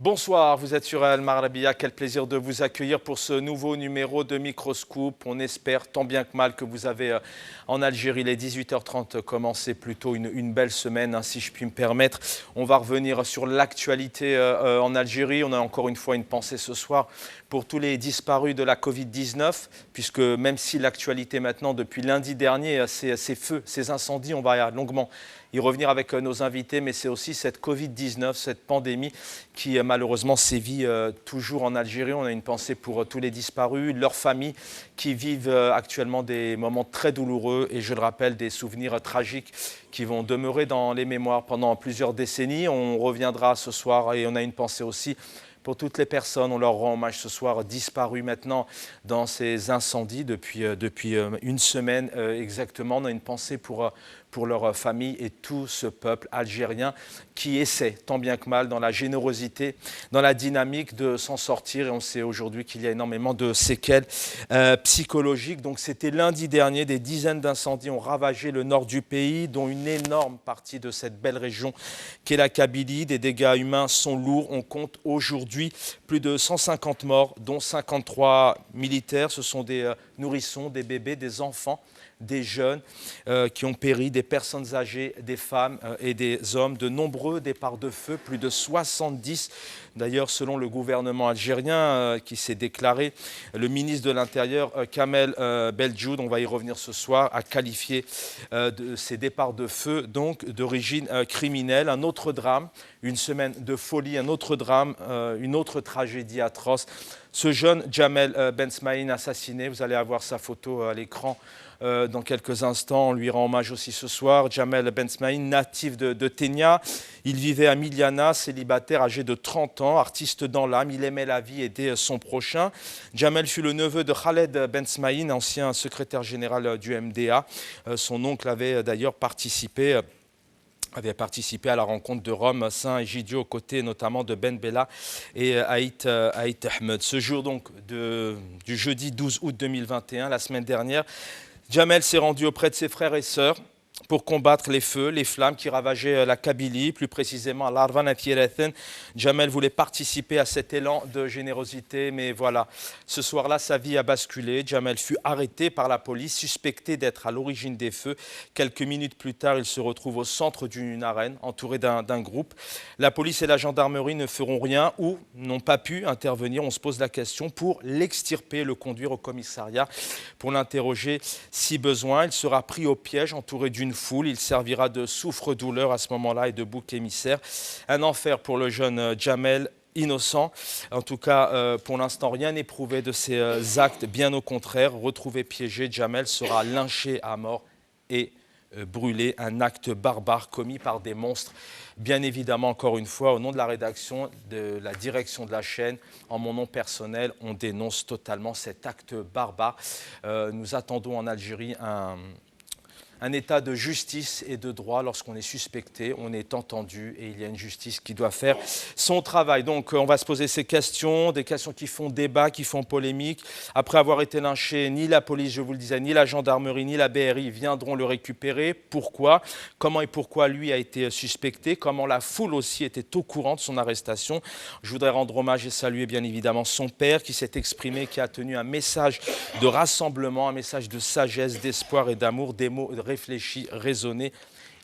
Bonsoir, vous êtes sur Al Marabia. Quel plaisir de vous accueillir pour ce nouveau numéro de Microscoop. On espère tant bien que mal que vous avez en Algérie les 18h30 commencé plutôt une belle semaine, hein, si je puis me permettre. On va revenir sur l'actualité en Algérie. On a encore une fois une pensée ce soir pour tous les disparus de la Covid-19, puisque même si l'actualité maintenant, depuis lundi dernier, ces feux, ces incendies, on va longuement y revenir avec nos invités, mais c'est aussi cette Covid-19, cette pandémie qui malheureusement sévit toujours en Algérie. On a une pensée pour tous les disparus, leurs familles qui vivent actuellement des moments très douloureux et je le rappelle, des souvenirs tragiques qui vont demeurer dans les mémoires pendant plusieurs décennies. On reviendra ce soir et on a une pensée aussi pour toutes les personnes, on leur rend hommage ce soir, disparues maintenant dans ces incendies depuis une semaine exactement. On a une pensée pour leur famille et tout ce peuple algérien qui essaie, tant bien que mal, dans la générosité, dans la dynamique de s'en sortir. Et on sait aujourd'hui qu'il y a énormément de séquelles psychologiques. Donc c'était lundi dernier, des dizaines d'incendies ont ravagé le nord du pays, dont une énorme partie de cette belle région qu'est la Kabylie. Des dégâts humains sont lourds. On compte aujourd'hui plus de 150 morts, dont 53 militaires. Ce sont des nourrissons, des bébés, des enfants, des jeunes qui ont péri, des personnes âgées, des femmes et des hommes. De nombreux départs de feu, plus de 70. D'ailleurs, selon le gouvernement algérien qui s'est déclaré, le ministre de l'Intérieur, Kamel Beljoud, on va y revenir ce soir, a qualifié de ces départs de feu donc d'origine criminelle. Un autre drame, une semaine de folie, un autre drame, une autre tragédie atroce. Ce jeune Jamel Ben Smaïn assassiné, vous allez avoir sa photo à l'écran dans quelques instants. On lui rend hommage aussi ce soir. Jamel Ben Smaïn, natif de Ténia. Il vivait à Miliana, célibataire, âgé de 30 ans, artiste dans l'âme. Il aimait la vie et aidait son prochain. Jamel fut le neveu de Khaled Ben Smaïn, ancien secrétaire général du MDA. Son oncle avait d'ailleurs participé à la rencontre de Rome, Saint Egidio, aux côtés notamment de Ben Bella et Aït Ahmed. Ce jour donc du jeudi 12 août 2021, la semaine dernière, Jamel s'est rendu auprès de ses frères et sœurs pour combattre les feux, les flammes qui ravageaient la Kabylie, plus précisément à Larvan Thiérethen. Jamel voulait participer à cet élan de générosité, mais voilà, ce soir-là, sa vie a basculé. Jamel fut arrêté par la police, suspecté d'être à l'origine des feux. Quelques minutes plus tard, il se retrouve au centre d'une arène, entouré d'un groupe. La police et la gendarmerie ne feront rien ou n'ont pas pu intervenir. On se pose la question pour l'extirper, le conduire au commissariat pour l'interroger si besoin. Il sera pris au piège, entouré d'une foule. Il servira de souffre-douleur à ce moment-là et de bouc émissaire. Un enfer pour le jeune Jamel, innocent. En tout cas, pour l'instant, rien n'est prouvé de ces actes. Bien au contraire, retrouvé piégé, Jamel sera lynché à mort et brûlé. Un acte barbare commis par des monstres. Bien évidemment, encore une fois, au nom de la rédaction, de la direction de la chaîne, en mon nom personnel, on dénonce totalement cet acte barbare. Nous attendons en Algérie un état de justice et de droit. Lorsqu'on est suspecté, on est entendu et il y a une justice qui doit faire son travail. Donc on va se poser ces questions, des questions qui font débat, qui font polémique. Après avoir été lynché, ni la police, je vous le disais, ni la gendarmerie, ni la BRI viendront le récupérer. Pourquoi ? Comment et pourquoi lui a été suspecté ? Comment la foule aussi était au courant de son arrestation ? Je voudrais rendre hommage et saluer bien évidemment son père qui s'est exprimé, qui a tenu un message de rassemblement, un message de sagesse, d'espoir et d'amour, des mots réfléchi, raisonné.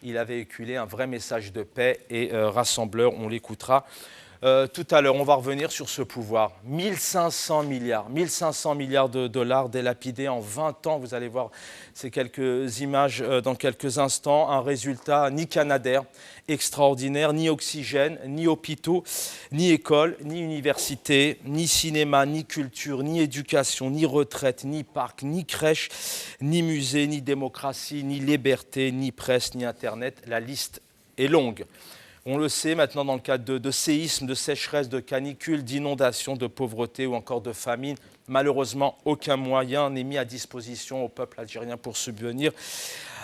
Il a véhiculé un vrai message de paix et rassembleur. On l'écoutera tout à l'heure. On va revenir sur ce pouvoir. 1500 milliards de dollars délapidés en 20 ans. Vous allez voir ces quelques images dans quelques instants. Un résultat ni Canadair, extraordinaire, ni oxygène, ni hôpitaux, ni écoles, ni universités, ni cinéma, ni culture, ni éducation, ni retraite, ni parc, ni crèche, ni musée, ni démocratie, ni liberté, ni presse, ni Internet. La liste est longue. On le sait maintenant dans le cadre de séismes, de sécheresse, de canicules, d'inondations, de pauvreté ou encore de famine. Malheureusement, aucun moyen n'est mis à disposition au peuple algérien pour subvenir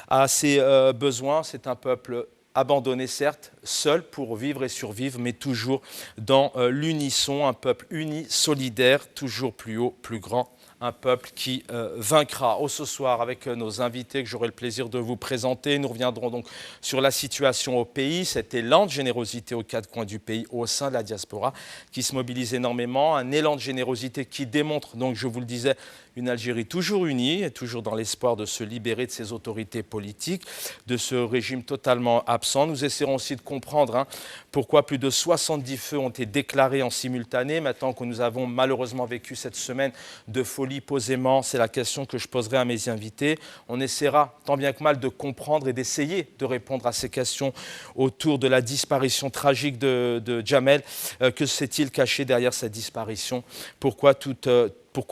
à ses besoins. C'est un peuple abandonné certes, seul pour vivre et survivre, mais toujours dans l'unisson, un peuple uni, solidaire, toujours plus haut, plus grand, un peuple qui vaincra. Ce soir, avec nos invités que j'aurai le plaisir de vous présenter, nous reviendrons donc sur la situation au pays, cet élan de générosité aux quatre coins du pays au sein de la diaspora qui se mobilise énormément, un élan de générosité qui démontre, donc je vous le disais, une Algérie toujours unie et toujours dans l'espoir de se libérer de ses autorités politiques, de ce régime totalement absent. Nous essaierons aussi de comprendre pourquoi plus de 70 feux ont été déclarés en simultané. Maintenant que nous avons malheureusement vécu cette semaine de folie posément, c'est la question que je poserai à mes invités. On essaiera tant bien que mal de comprendre et d'essayer de répondre à ces questions autour de la disparition tragique de Jamel. Que s'est-il caché derrière cette disparition? Pourquoi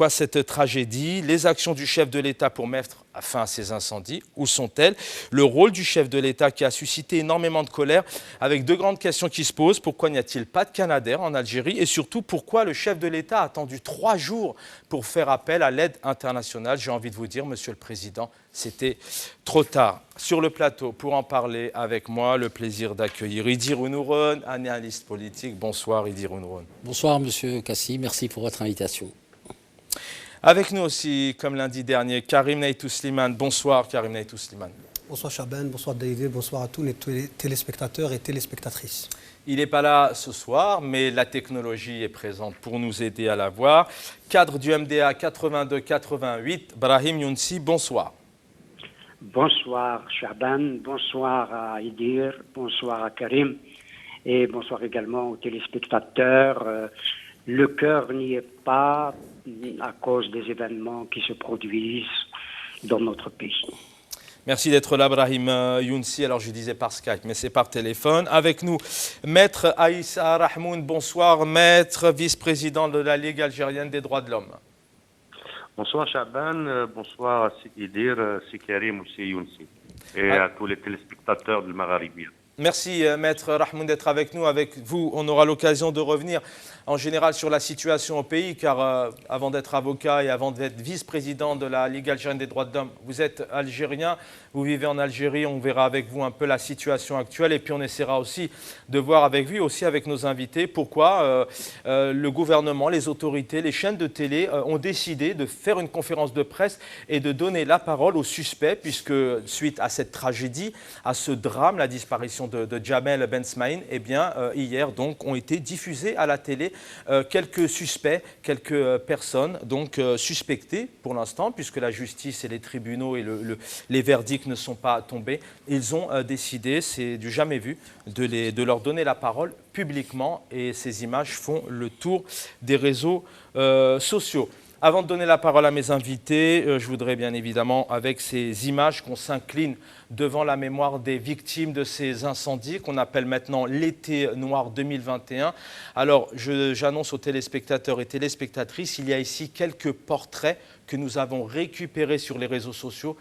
cette tragédie? Les actions du chef de l'État pour mettre fin à ces incendies, où sont-elles? Le rôle du chef de l'État qui a suscité énormément de colère, avec deux grandes questions qui se posent. Pourquoi n'y a-t-il pas de Canadair en Algérie? Et surtout, pourquoi le chef de l'État a attendu 3 jours pour faire appel à l'aide internationale? J'ai envie de vous dire, Monsieur le Président, c'était trop tard. Sur le plateau, pour en parler avec moi, le plaisir d'accueillir Idir Ounouron, analyste politique. Bonsoir Idir Ounouron. Bonsoir Monsieur Kassi, merci pour votre invitation. Avec nous aussi, comme lundi dernier, Karim Naïtou Slimane. Bonsoir Karim Naïtou Slimane. Bonsoir Chaban, bonsoir David, bonsoir à tous les téléspectateurs et téléspectatrices. Il n'est pas là ce soir, mais la technologie est présente pour nous aider à la voir. Cadre du MDA 82-88, Brahim Younsi, bonsoir. Bonsoir Chaban, bonsoir à Idir, bonsoir à Karim et bonsoir également aux téléspectateurs. Le cœur n'y est pas à cause des événements qui se produisent dans notre pays. Merci d'être là, Brahim Younsi. Alors, je disais par Skype, mais c'est par téléphone. Avec nous, Maître Aïssa Rahmoun. Bonsoir, Maître, vice-président de la Ligue algérienne des droits de l'homme. Bonsoir, Chaban. Bonsoir à Idir, Karim et Younsi. Et à tous les téléspectateurs du Maghrébien. Merci, Maître Rahmoun, d'être avec nous. Avec vous, on aura l'occasion de revenir en général sur la situation au pays, car avant d'être avocat et avant d'être vice-président de la Ligue algérienne des droits de l'homme, vous êtes algérien, vous vivez en Algérie, on verra avec vous un peu la situation actuelle et puis on essaiera aussi de voir avec vous, aussi avec nos invités, pourquoi le gouvernement, les autorités, les chaînes de télé ont décidé de faire une conférence de presse et de donner la parole aux suspects, puisque suite à cette tragédie, à ce drame, la disparition de Jamel Ben Smaïn, eh bien, hier donc ont été diffusés à la télé quelques suspects, quelques personnes donc suspectées pour l'instant, puisque la justice et les tribunaux et les verdicts ne sont pas tombés. Ils ont décidé, c'est du jamais vu, de leur donner la parole publiquement et ces images font le tour des réseaux sociaux. Avant de donner la parole à mes invités, je voudrais bien évidemment, avec ces images, qu'on s'incline devant la mémoire des victimes de ces incendies qu'on appelle maintenant l'été noir 2021. Alors, j'annonce aux téléspectateurs et téléspectatrices, il y a ici quelques portraits que nous avons récupérés sur les réseaux sociaux.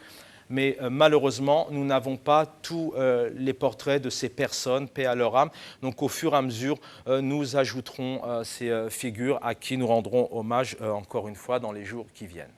Mais malheureusement, nous n'avons pas tous les portraits de ces personnes, paix à leur âme. Donc au fur et à mesure, nous ajouterons ces figures à qui nous rendrons hommage encore une fois dans les jours qui viennent.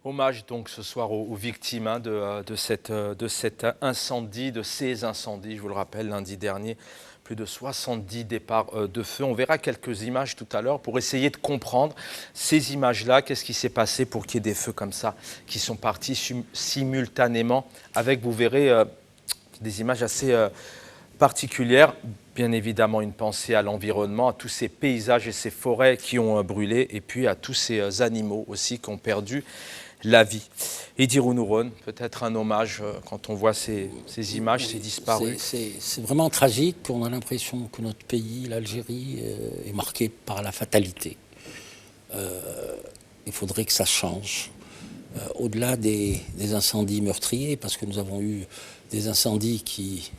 Hommage donc ce soir aux victimes hein, de cet incendie, de ces incendies, je vous le rappelle, lundi dernier, plus de 70 départs de feu. On verra quelques images tout à l'heure pour essayer de comprendre ces images-là, qu'est-ce qui s'est passé pour qu'il y ait des feux comme ça qui sont partis simultanément avec, vous verrez, des images assez particulières. Bien évidemment, une pensée à l'environnement, à tous ces paysages et ces forêts qui ont brûlé et puis à tous ces animaux aussi qui ont perdu la vie. Idir Nouron, peut-être un hommage quand on voit ces images, ces disparus. C'est vraiment tragique. On a l'impression que notre pays, l'Algérie, est marqué par la fatalité. Il faudrait que ça change. Au-delà des incendies meurtriers, parce que nous avons eu des incendies qui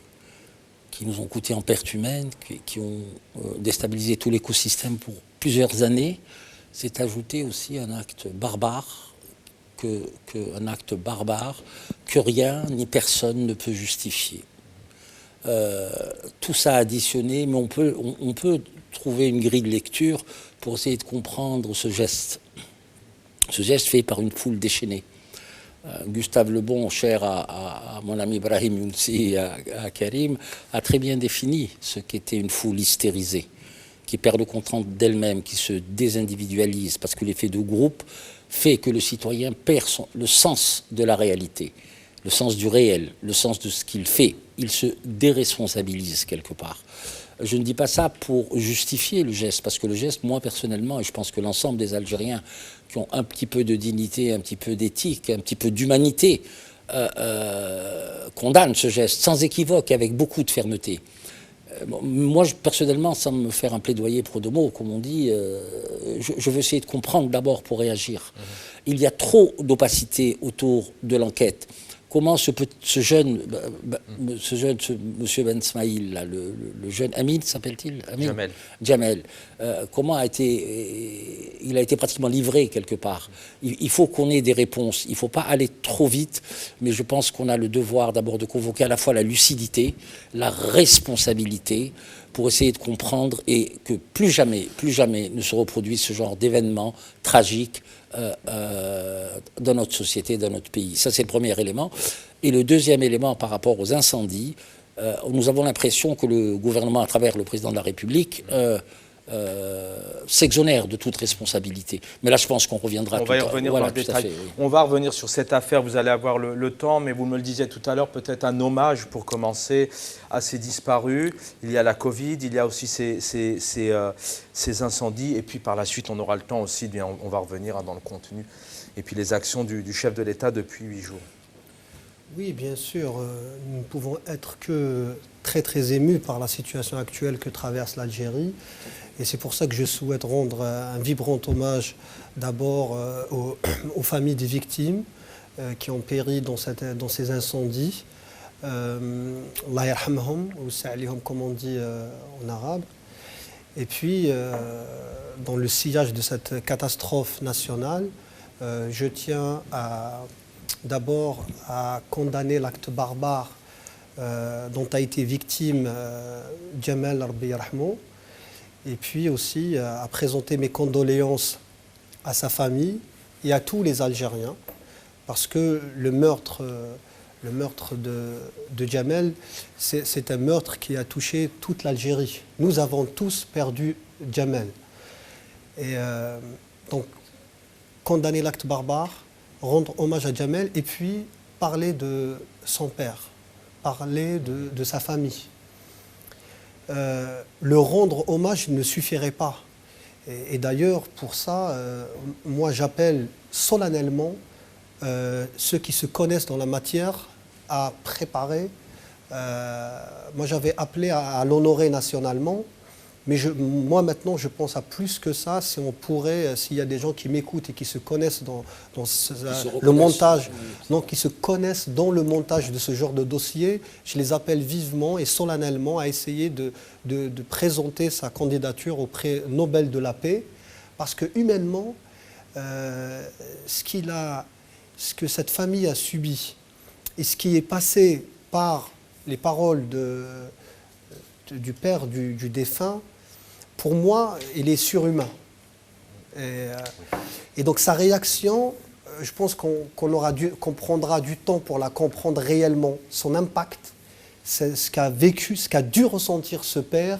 nous ont coûté en pertes humaines, qui ont déstabilisé tout l'écosystème pour plusieurs années, c'est ajouté aussi un acte barbare, un acte barbare que rien ni personne ne peut justifier. Tout ça additionné, mais on peut trouver une grille de lecture pour essayer de comprendre ce geste. Ce geste fait par une foule déchaînée. Gustave Le Bon, cher à mon ami Brahim Younsi et à Karim, a très bien défini ce qu'était une foule hystérisée, qui perd le contrôle d'elle-même, qui se désindividualise, parce que l'effet de groupe fait que le citoyen perd le sens de la réalité, le sens du réel, le sens de ce qu'il fait. Il se déresponsabilise quelque part. Je ne dis pas ça pour justifier le geste, parce que le geste, moi personnellement, et je pense que l'ensemble des Algériens qui ont un petit peu de dignité, un petit peu d'éthique, un petit peu d'humanité, condamnent ce geste sans équivoque, avec beaucoup de fermeté. Moi, personnellement, sans me faire un plaidoyer pro domo, comme on dit, je veux essayer de comprendre d'abord pour réagir. Il y a trop d'opacité autour de l'enquête. Comment ce jeune, monsieur Ben Smaïl, là, le jeune Amin, s'appelle-t-il Jamel. Comment il a été pratiquement livré quelque part. Il faut qu'on ait des réponses. Il ne faut pas aller trop vite, mais je pense qu'on a le devoir d'abord de convoquer à la fois la lucidité, la responsabilité, pour essayer de comprendre et que plus jamais ne se reproduise ce genre d'événements tragiques dans notre société, dans notre pays. Ça, c'est le premier élément. Et le deuxième élément par rapport aux incendies, nous avons l'impression que le gouvernement, à travers le président de la République, s'exonère de toute responsabilité. Mais là, je pense qu'on reviendra. On va y revenir dans le détail. Oui. On va revenir sur cette affaire, vous allez avoir le temps, mais vous me le disiez tout à l'heure, peut-être un hommage pour commencer à ces disparus. Il y a la Covid, il y a aussi ces incendies, et puis par la suite, on aura le temps aussi, bien, on va revenir dans le contenu, et puis les actions du chef de l'État depuis 8 jours. Oui, bien sûr, nous ne pouvons être que très très émus par la situation actuelle que traverse l'Algérie. Et c'est pour ça que je souhaite rendre un vibrant hommage d'abord aux familles des victimes qui ont péri dans ces incendies. Allah yarhamhum, ou sa'alihum comme on dit en arabe. Et puis, dans le sillage de cette catastrophe nationale, je tiens d'abord à condamner l'acte barbare dont a été victime Jamel Rabbi yarhamou, et puis aussi à présenter mes condoléances à sa famille et à tous les Algériens, parce que le meurtre de Jamel, c'est un meurtre qui a touché toute l'Algérie. Nous avons tous perdu Jamel. Et donc, condamner l'acte barbare, rendre hommage à Jamel, et puis parler de son père, parler de sa famille. Le rendre hommage ne suffirait pas. Et d'ailleurs, pour ça, moi j'appelle solennellement ceux qui se connaissent dans la matière à préparer. Moi j'avais appelé à l'honorer nationalement, mais moi maintenant je pense à plus que ça. Si on pourrait, s'il y a des gens qui m'écoutent et qui se connaissent dans le montage, non, qui se connaissent dans le montage de ce genre de dossier, je les appelle vivement et solennellement à essayer de présenter sa candidature au prix Nobel de la paix, parce que humainement, ce que cette famille a subi et ce qui est passé par les paroles du père du défunt, pour moi, il est surhumain. Et donc sa réaction, je pense qu'on prendra du temps pour la comprendre réellement, son impact, ce qu'a vécu, ce qu'a dû ressentir ce père,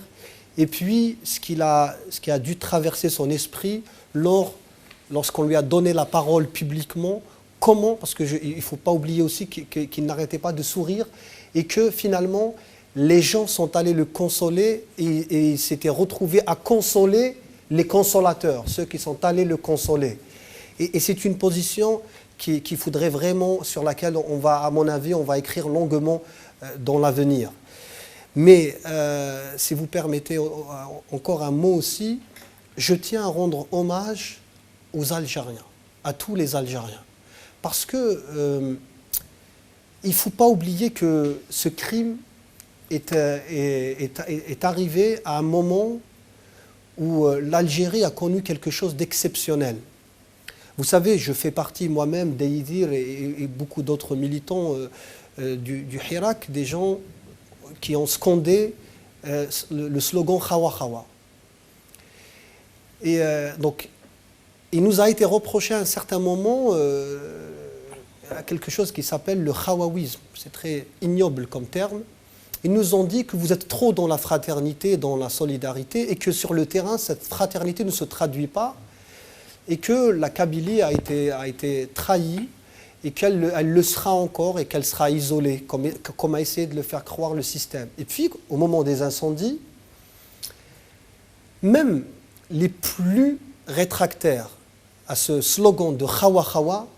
et puis ce qui a dû traverser son esprit lorsqu'on lui a donné la parole publiquement. Comment, parce qu'il ne faut pas oublier aussi qu'il n'arrêtait pas de sourire, et que finalement, les gens sont allés le consoler, et il s'était retrouvé à consoler les consolateurs, ceux qui sont allés le consoler. Et c'est une position qu'il faudrait vraiment, sur laquelle à mon avis, on va écrire longuement dans l'avenir. Mais si vous permettez encore un mot aussi, je tiens à rendre hommage aux Algériens, à tous les Algériens. Parce que il ne faut pas oublier que ce crime est arrivé à un moment où l'Algérie a connu quelque chose d'exceptionnel. Vous savez, je fais partie moi-même d'Eidir et beaucoup d'autres militants du Hirak, des gens qui ont scandé le slogan Khawa Khawa. Et donc, il nous a été reproché à un certain moment quelque chose qui s'appelle le khawawisme. C'est très ignoble comme terme. Ils nous ont dit que vous êtes trop dans la fraternité, dans la solidarité, et que sur le terrain, cette fraternité ne se traduit pas, et que la Kabylie a été trahie, et qu'elle le sera encore, et qu'elle sera isolée, comme a essayé de le faire croire le système. Et puis, au moment des incendies, même les plus rétractaires à ce slogan de Khawa Khawa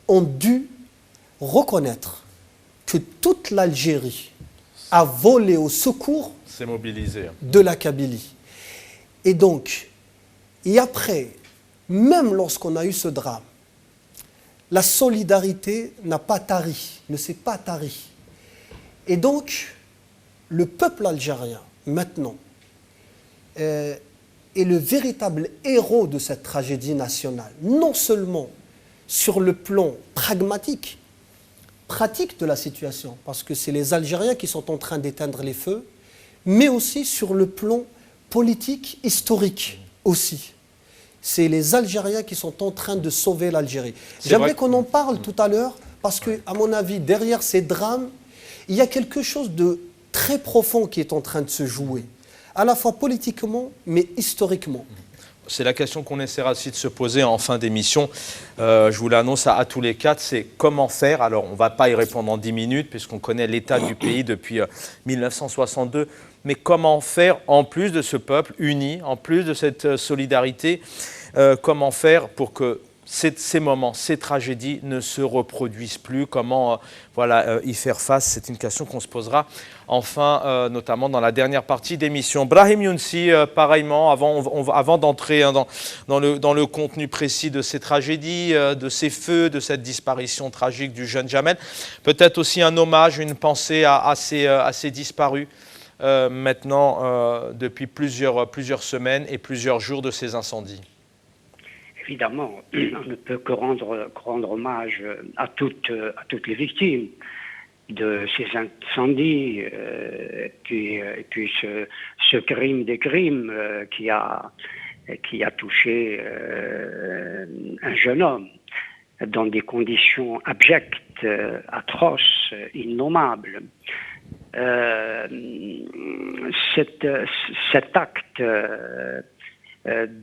ont dû reconnaître que toute l'Algérie a volé au secours de la Kabylie. Et donc, et après, même lorsqu'on a eu ce drame, la solidarité n'a pas tari, ne s'est pas tarie. Et donc, le peuple algérien, maintenant, est le véritable héros de cette tragédie nationale. Non seulement sur le plan pragmatique, pratique de la situation, parce que c'est les Algériens qui sont en train d'éteindre les feux, mais aussi sur le plan politique, historique aussi. C'est les Algériens qui sont en train de sauver l'Algérie. J'aimerais qu'on en parle tout à l'heure, parce que, à mon avis, derrière ces drames, il y a quelque chose de très profond qui est en train de se jouer, à la fois politiquement, mais historiquement. C'est la question qu'on essaiera aussi de se poser en fin d'émission. Je vous l'annonce à tous les quatre, c'est comment faire. Alors, on ne va pas y répondre en 10 minutes, puisqu'on connaît l'état du pays depuis 1962. Mais comment faire, en plus de ce peuple uni, en plus de cette solidarité, comment faire pour que ces moments, ces tragédies ne se reproduisent plus? Comment y faire face? C'est une question qu'on se posera enfin, notamment dans la dernière partie d'émission. Brahim Younsi, pareillement, avant d'entrer dans le contenu précis de ces tragédies, de ces feux, de cette disparition tragique du jeune Jamel, peut-être aussi un hommage, une pensée à ces disparus, maintenant depuis plusieurs semaines et plusieurs jours de ces incendies. Évidemment, on ne peut que rendre hommage à toutes les victimes de ces incendies, et puis ce crime des crimes qui a touché un jeune homme dans des conditions abjectes, atroces, innommables. Cet acte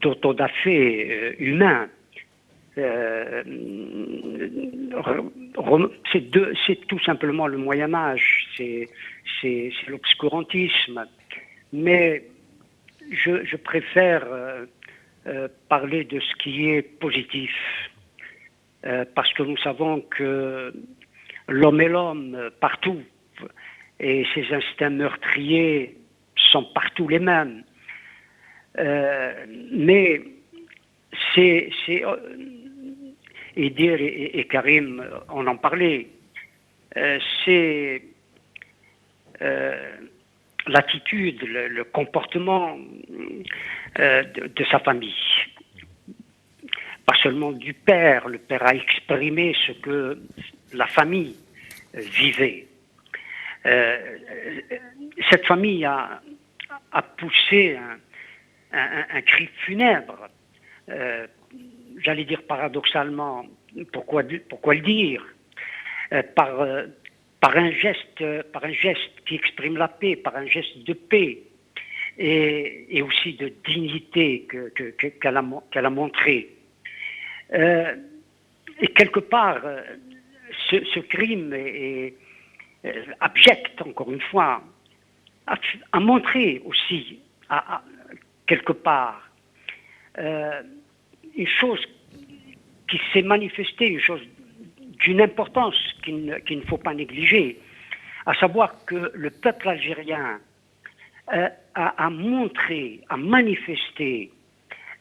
d'autodafé humain, c'est tout simplement le Moyen-Âge, c'est l'obscurantisme. Mais je préfère parler de ce qui est positif, parce que nous savons que l'homme est l'homme partout, et ses instincts meurtriers sont partout les mêmes. Mais Idir et Karim on en parlait, c'est l'attitude, le comportement de sa famille. Pas seulement du père, le père a exprimé ce que la famille vivait. Cette famille a poussé un cri funèbre j'allais dire paradoxalement, pourquoi le dire, par un geste qui exprime la paix, par un geste de paix et aussi de dignité qu'elle a montré. Et quelque part, ce crime est abject, encore une fois, a montré aussi, quelque part, une chose qui s'est manifestée, une chose d'une importance qu'il ne faut pas négliger, à savoir que le peuple algérien a montré, a manifesté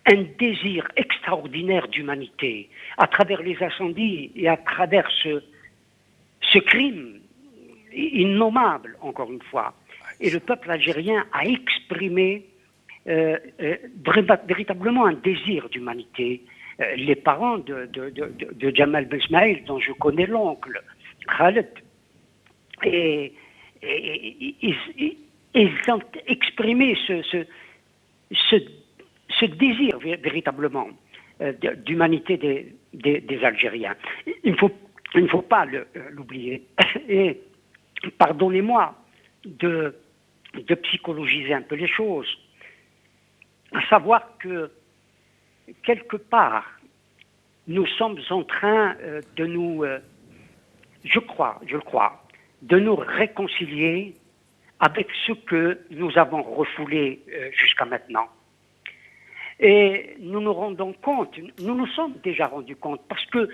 un désir extraordinaire d'humanité à travers les incendies et à travers ce crime innommable, encore une fois. Et le peuple algérien a exprimé véritablement un désir d'humanité. Les parents de Jamal Ben Ismaïl, dont je connais l'oncle, Khaled, et ils ont exprimé ce désir véritablement d'humanité des Algériens. Il ne faut pas l'oublier. Et pardonnez-moi de psychologiser un peu les choses, à savoir que quelque part, nous sommes en train de nous, je crois, de nous réconcilier avec ce que nous avons refoulé jusqu'à maintenant. Et nous nous rendons compte, nous nous sommes déjà rendus compte, parce que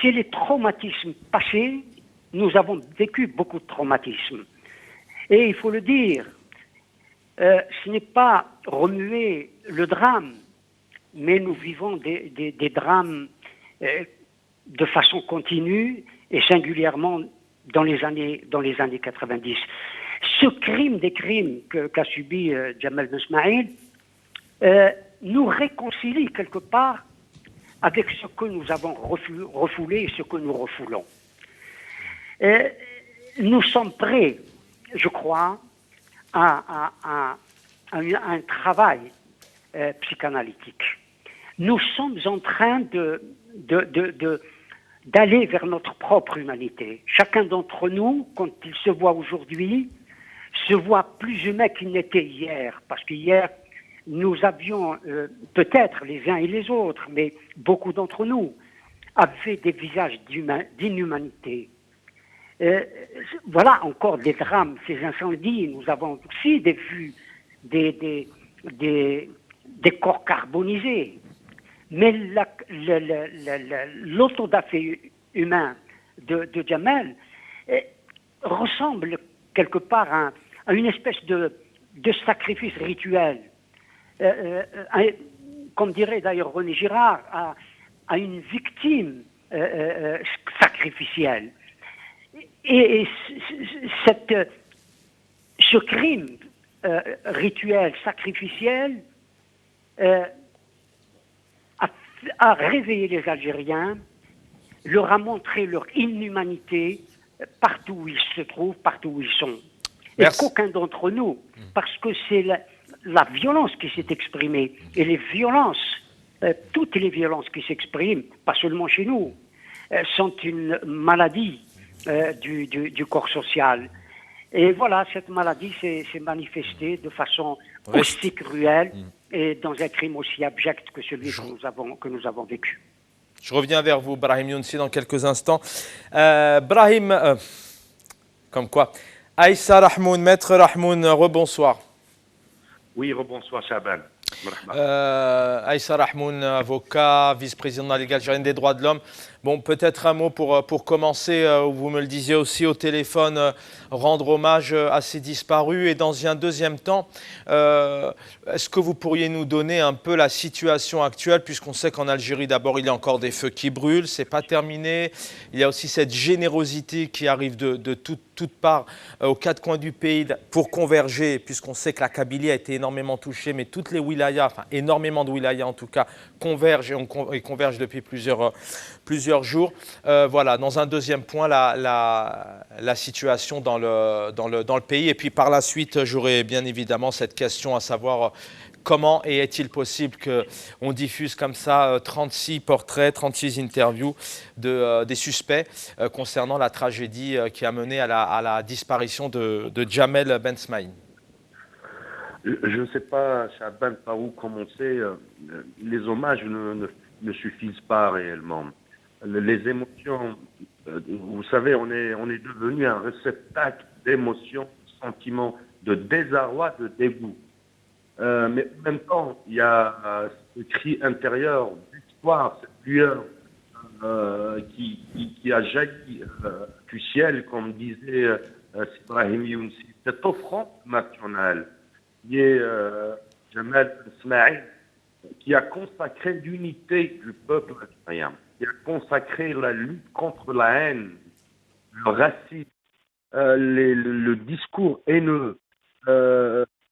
c'est les traumatismes passés, nous avons vécu beaucoup de traumatismes. Et il faut le dire, ce n'est pas remuer le drame, mais nous vivons des drames de façon continue et singulièrement dans les années 90. Ce crime des crimes qu'a subi Jamal Ben Ismaïl nous réconcilie quelque part avec ce que nous avons refoulé et ce que nous refoulons. Nous sommes prêts, je crois, à un travail psychanalytique. Nous sommes en train d'aller vers notre propre humanité. Chacun d'entre nous, quand il se voit aujourd'hui, se voit plus humain qu'il n'était hier. Parce qu'hier, nous avions peut-être les uns et les autres, mais beaucoup d'entre nous avaient des visages d'inhumanité. Voilà encore des drames, ces incendies. Nous avons aussi vu des corps carbonisés. Mais l'autodafé humain de Jamal ressemble quelque part à une espèce de sacrifice rituel. Comme dirait d'ailleurs René Girard, à une victime sacrificielle. Et ce crime rituel, sacrificiel, a réveillé les Algériens, leur a montré leur inhumanité partout où ils se trouvent, partout où ils sont. Merci. Et qu'aucun d'entre nous, parce que c'est la violence qui s'est exprimée, et les violences, toutes les violences qui s'expriment, pas seulement chez nous, sont une maladie du corps social. Et voilà, cette maladie s'est manifestée de façon aussi cruelle et dans un crime aussi abject que celui que nous avons vécu. Je reviens vers vous, Brahim Younsi, dans quelques instants. Brahim, comme quoi, Aïssa Rahmoun, Maître Rahmoun, rebonsoir. Oui, rebonsoir, Chaban. Aïssa Rahmoun, avocat, vice-président de la Ligue algérienne des droits de l'homme. Bon, peut-être un mot pour commencer, vous me le disiez aussi au téléphone, rendre hommage à ces disparus. Et dans un deuxième temps, est-ce que vous pourriez nous donner un peu la situation actuelle, puisqu'on sait qu'en Algérie, d'abord, il y a encore des feux qui brûlent, c'est pas terminé. Il y a aussi cette générosité qui arrive de toutes parts, aux quatre coins du pays, pour converger, puisqu'on sait que la Kabylie a été énormément touchée, mais toutes les wilayas, enfin énormément de wilayas en tout cas, convergent et convergent depuis plusieurs jours. Voilà, dans un deuxième point, la situation dans le pays. Et puis par la suite, j'aurai bien évidemment cette question, à savoir Comment et est-il possible qu'on diffuse comme ça 36 portraits, 36 interviews des suspects concernant la tragédie qui a mené à la disparition de Jamel Ben Smaïn? Je ne sais pas, Chaban, par où commencer. Les hommages ne suffisent pas réellement. Les émotions, vous savez, on est devenu un réceptacle d'émotions, de sentiments, de désarroi, de dégoût. Mais en même temps, il y a ce cri intérieur d'espoir, cette lueur qui a jailli du ciel, comme disait Ibrahim Younsi. Cette offrande nationale qui est Jamal Ismail, qui a consacré l'unité du peuple algérien, qui a consacré la lutte contre la haine, le racisme, le discours haineux,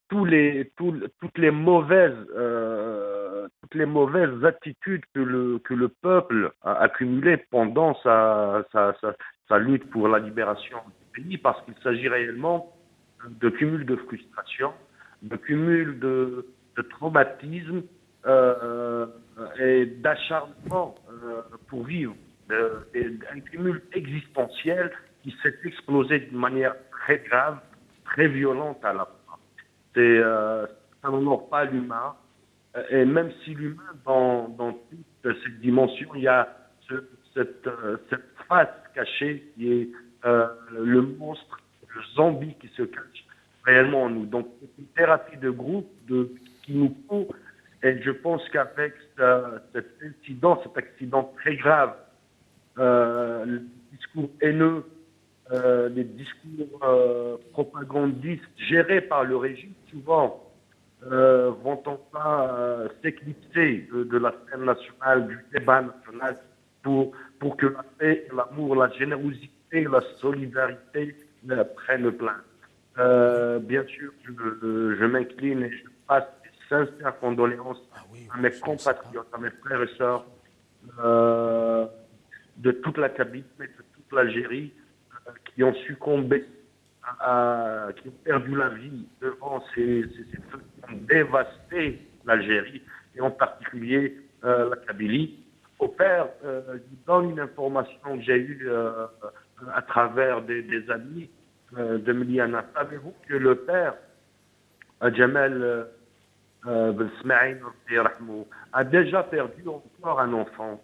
toutes les mauvaises attitudes que le peuple a accumulées pendant sa lutte pour la libération du pays, parce qu'il s'agit réellement de cumul de frustration, de cumul de traumatisme et d'acharnement pour vivre, un cumul existentiel qui s'est explosé d'une manière très grave, très violente à la fin. Ça n'honore pas l'humain, et même si l'humain, dans toute cette dimension, il y a cette face cachée qui est le monstre, le zombie qui se cache réellement en nous. Donc, c'est une thérapie de groupe qui nous faut, et je pense qu'avec cet accident très grave, le discours haineux, les discours propagandistes gérés par le régime, souvent, vont enfin s'éclipser de la scène nationale, du débat national, pour que la paix, l'amour, la générosité, la solidarité prennent place. Bien sûr, je m'incline et je passe des sincères condoléances à mes compatriotes, à mes frères et sœurs de toute la Kabylie, de toute l'Algérie, qui ont succombé, qui ont perdu la vie devant ces feux qui ont dévasté l'Algérie, et en particulier la Kabylie. Au père, je vous donne une information que j'ai eue à travers des amis de Miliana. Savez-vous que le père, Jamal Ben Smaïn, a déjà perdu encore un enfant?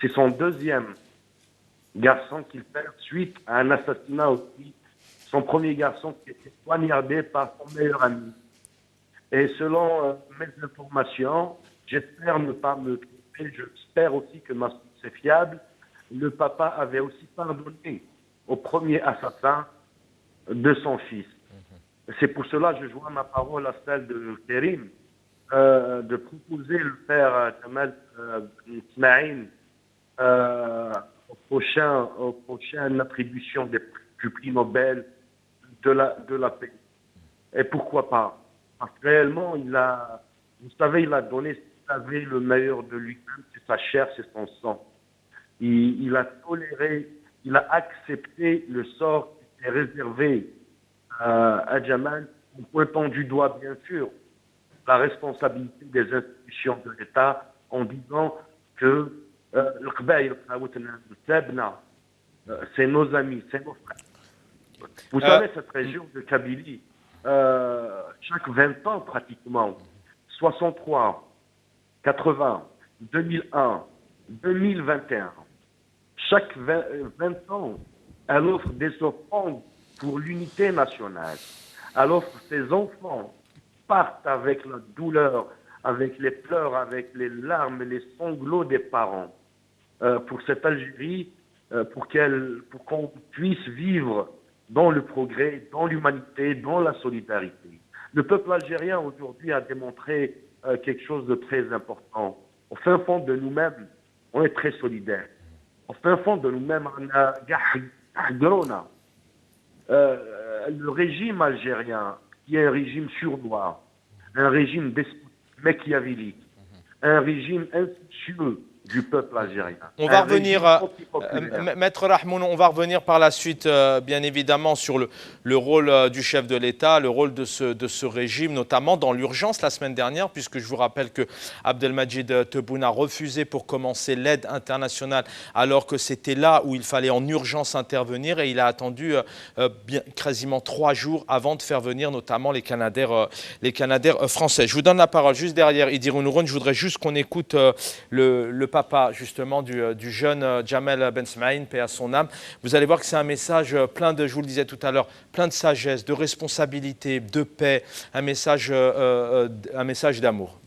C'est son deuxième garçon qu'il perd suite à un assassinat aussi. Son premier garçon qui était poignardé par son meilleur ami. Et selon mes informations, j'espère ne pas me tromper, j'espère aussi que ma source est fiable, le papa avait aussi pardonné au premier assassin de son fils. C'est pour cela que je joins ma parole à celle de Karim, de proposer le père Jamal Ismaïn aux prochaines attributions du prix Nobel de la paix. Et pourquoi pas? Parce que réellement, vous savez, il a donné, le meilleur de lui-même, c'est sa chair, c'est son sang. Il a toléré, il a accepté le sort qui est réservé à Jamal, en pointant du doigt, bien sûr, la responsabilité des institutions de l'État, en disant que c'est nos amis, c'est nos frères. Vous savez, cette région de Kabylie, chaque 20 ans pratiquement, 63, 80, 2001, 2021, chaque 20 ans, elle offre des offrandes pour l'unité nationale. Elle offre ses enfants qui partent avec la douleur, avec les pleurs, avec les larmes et les sanglots des parents, pour cette Algérie, pour qu'on puisse vivre dans le progrès, dans l'humanité, dans la solidarité. Le peuple algérien aujourd'hui a démontré quelque chose de très important. Au fin fond de nous-mêmes, on est très solidaires. Au fin fond de nous-mêmes, on a le régime algérien, qui est un régime sournois, un régime despotique, machiavélique, un régime insidieux, du peuple algérien. On va revenir, Maître Rahmoun, on va revenir par la suite, bien évidemment, sur le rôle du chef de l'État, le rôle de ce régime, notamment dans l'urgence la semaine dernière, puisque je vous rappelle que Abdelmajid Tebboune a refusé pour commencer l'aide internationale, alors que c'était là où il fallait en urgence intervenir, et il a attendu quasiment 3 jours avant de faire venir notamment les Canadair français. Je vous donne la parole juste derrière Idir Nouron. Je voudrais juste qu'on écoute le papa justement du jeune Jamel Ben Smaïn, paix à son âme. Vous allez voir que c'est un message plein de, je vous le disais tout à l'heure, plein de sagesse, de responsabilité, de paix, un message d'amour.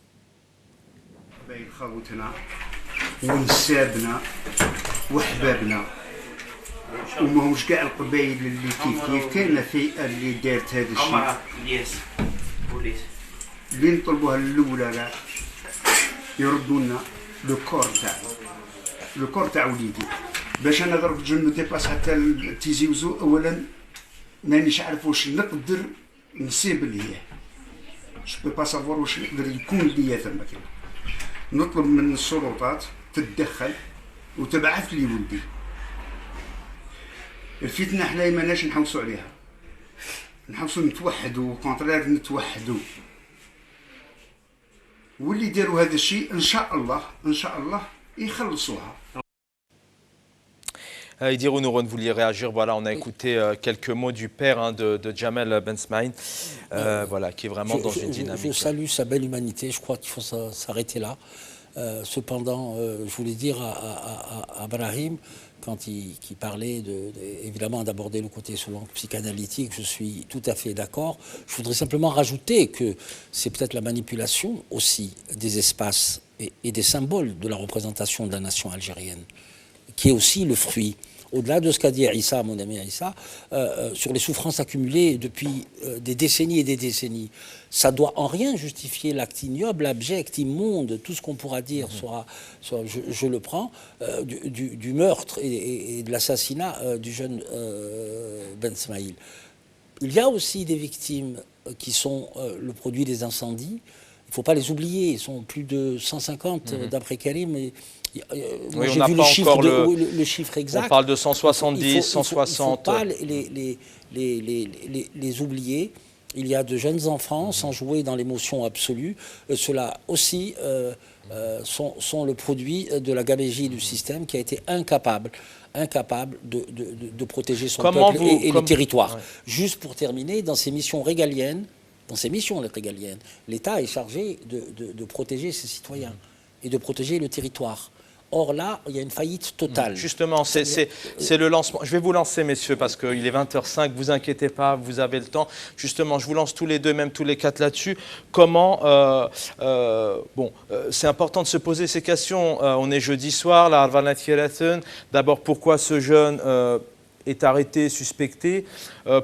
وماهوش كاع القبائل اللي كيف كاينه فئه اللي دارت هذا الشيء اللي نطلبوها الاولى لا يردوا لنا لو كور تاع وليدي باش انا ضربت جو ديبلاس حتى تيزي وزو. اولا مانيش عارف واش نقدر نصيب ليه جو بو با سافوار واش نقدر يكون ليا ثما كاين. نطلب من السلطات تتدخل وتبعث لي ولدي. الفتنة حنا ماناش نحوسوا عليها، نحوسوا نتوحدوا كونترير نتوحدوا، واللي يديروا هذا الشيء ان شاء الله يخلصوها. Idir Nouron, vous vouliez réagir. Voilà, on a écouté quelques mots du père de Jamel Ben Smaïn, voilà, qui est vraiment dans une dynamique. Je salue sa belle humanité, je crois qu'il faut s'arrêter là. Cependant, je voulais dire à Brahim, quand il parlait évidemment d'aborder le côté selon psychanalytique, je suis tout à fait d'accord. Je voudrais simplement rajouter que c'est peut-être la manipulation aussi des espaces et des symboles de la représentation de la nation algérienne, qui est aussi le fruit, au-delà de ce qu'a dit Issa, mon ami Issa, sur les souffrances accumulées depuis des décennies et des décennies. Ça ne doit en rien justifier l'acte ignoble, abject, immonde, tout ce qu'on pourra dire, je le prends, du meurtre et de l'assassinat du jeune Ben Smaïl. Il y a aussi des victimes qui sont le produit des incendies. Il ne faut pas les oublier, ils sont plus de 150 d'après Karim. Moi, j'ai vu le chiffre exact. On parle de 170, 160. Il ne faut pas les oublier. Il y a de jeunes enfants sans jouer dans l'émotion absolue. Ceux-là aussi sont le produit de la gabegie du système qui a été incapable de protéger son peuple et le territoire. Ouais. Juste pour terminer, dans ces missions régaliennes, l'État est chargé de protéger ses citoyens et de protéger le territoire. Or là, il y a une faillite totale. Justement, c'est le lancement. Je vais vous lancer, messieurs, parce qu'il est 20h05, vous inquiétez pas, vous avez le temps. Justement, je vous lance tous les deux, même tous les quatre là-dessus. Comment, c'est important de se poser ces questions. On est jeudi soir, la Harvanat Kierathen. D'abord, pourquoi ce jeune est arrêté, suspecté?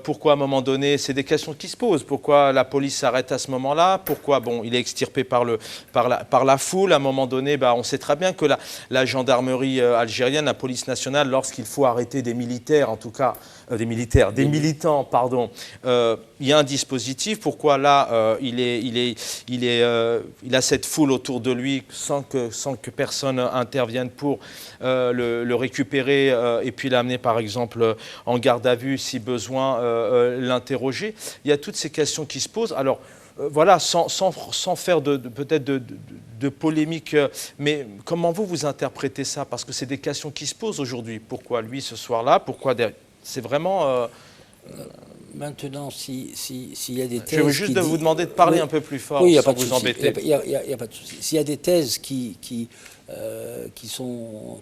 Pourquoi à un moment donné, c'est des questions qui se posent. Pourquoi la police s'arrête à ce moment-là? Pourquoi il est extirpé par la foule? À un moment donné, on sait très bien que la gendarmerie algérienne, la police nationale, lorsqu'il faut arrêter des militaires, en tout cas des militants, pardon, il y a un dispositif. Pourquoi là, il a cette foule autour de lui sans que personne intervienne pour le récupérer et puis l'amener par exemple en garde à vue si besoin, l'interroger. Il y a toutes ces questions qui se posent. Alors voilà, sans faire peut-être de polémique, mais comment vous interprétez ça? Parce que c'est des questions qui se posent aujourd'hui. Pourquoi lui ce soir-là? Pourquoi c'est vraiment... Maintenant, s'il y a des thèses... Je veux juste vous demander de parler un peu plus fort, sans vous embêter. Il n'y a pas de souci. S'il y a des thèses qui sont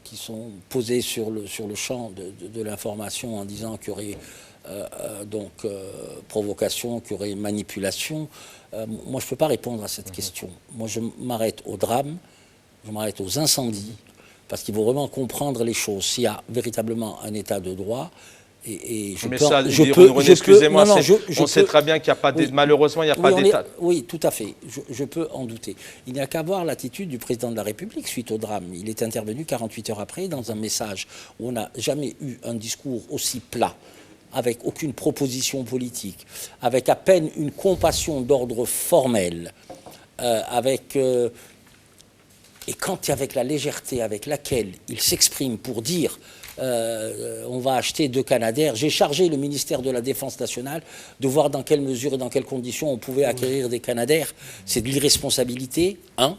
posées sur le champ de l'information en disant qu'il y aurait provocation, qu'il y aurait manipulation, moi je ne peux pas répondre à cette question. Moi je m'arrête au drame, je m'arrête aux incendies, parce qu'il faut vraiment comprendre les choses. S'il y a véritablement un état de droit, excusez-moi, on sait très bien qu'il n'y a pas malheureusement il n'y a pas d'état. Oui, tout à fait, je peux en douter. Il n'y a qu'à voir l'attitude du président de la République suite au drame. Il est intervenu 48 heures après dans un message où on n'a jamais eu un discours aussi plat, avec aucune proposition politique, avec à peine une compassion d'ordre formel, avec Et quand, avec la légèreté avec laquelle il s'exprime pour dire on va acheter 2 Canadair, j'ai chargé le ministère de la Défense nationale de voir dans quelle mesure et dans quelles conditions on pouvait acquérir des Canadair. C'est de l'irresponsabilité, 1.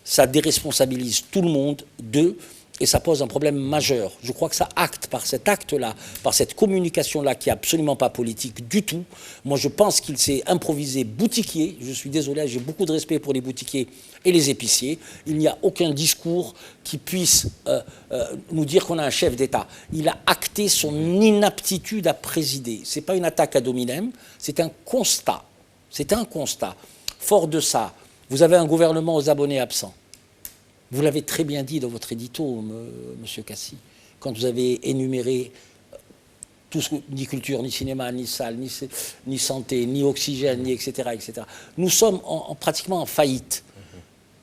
Ça déresponsabilise tout le monde, 2. Et ça pose un problème majeur. Je crois que ça acte, par cet acte-là, par cette communication-là, qui n'est absolument pas politique du tout. Moi, je pense qu'il s'est improvisé boutiquier. Je suis désolé, j'ai beaucoup de respect pour les boutiquiers et les épiciers. Il n'y a aucun discours qui puisse nous dire qu'on a un chef d'État. Il a acté son inaptitude à présider. Ce n'est pas une attaque ad hominem, c'est un constat. C'est un constat. Fort de ça, vous avez un gouvernement aux abonnés absents. Vous l'avez très bien dit dans votre édito, Monsieur Cassi, quand vous avez énuméré tout ce que, ni culture, ni cinéma, ni salle, ni santé, ni oxygène, ni etc., etc. Nous sommes pratiquement en faillite.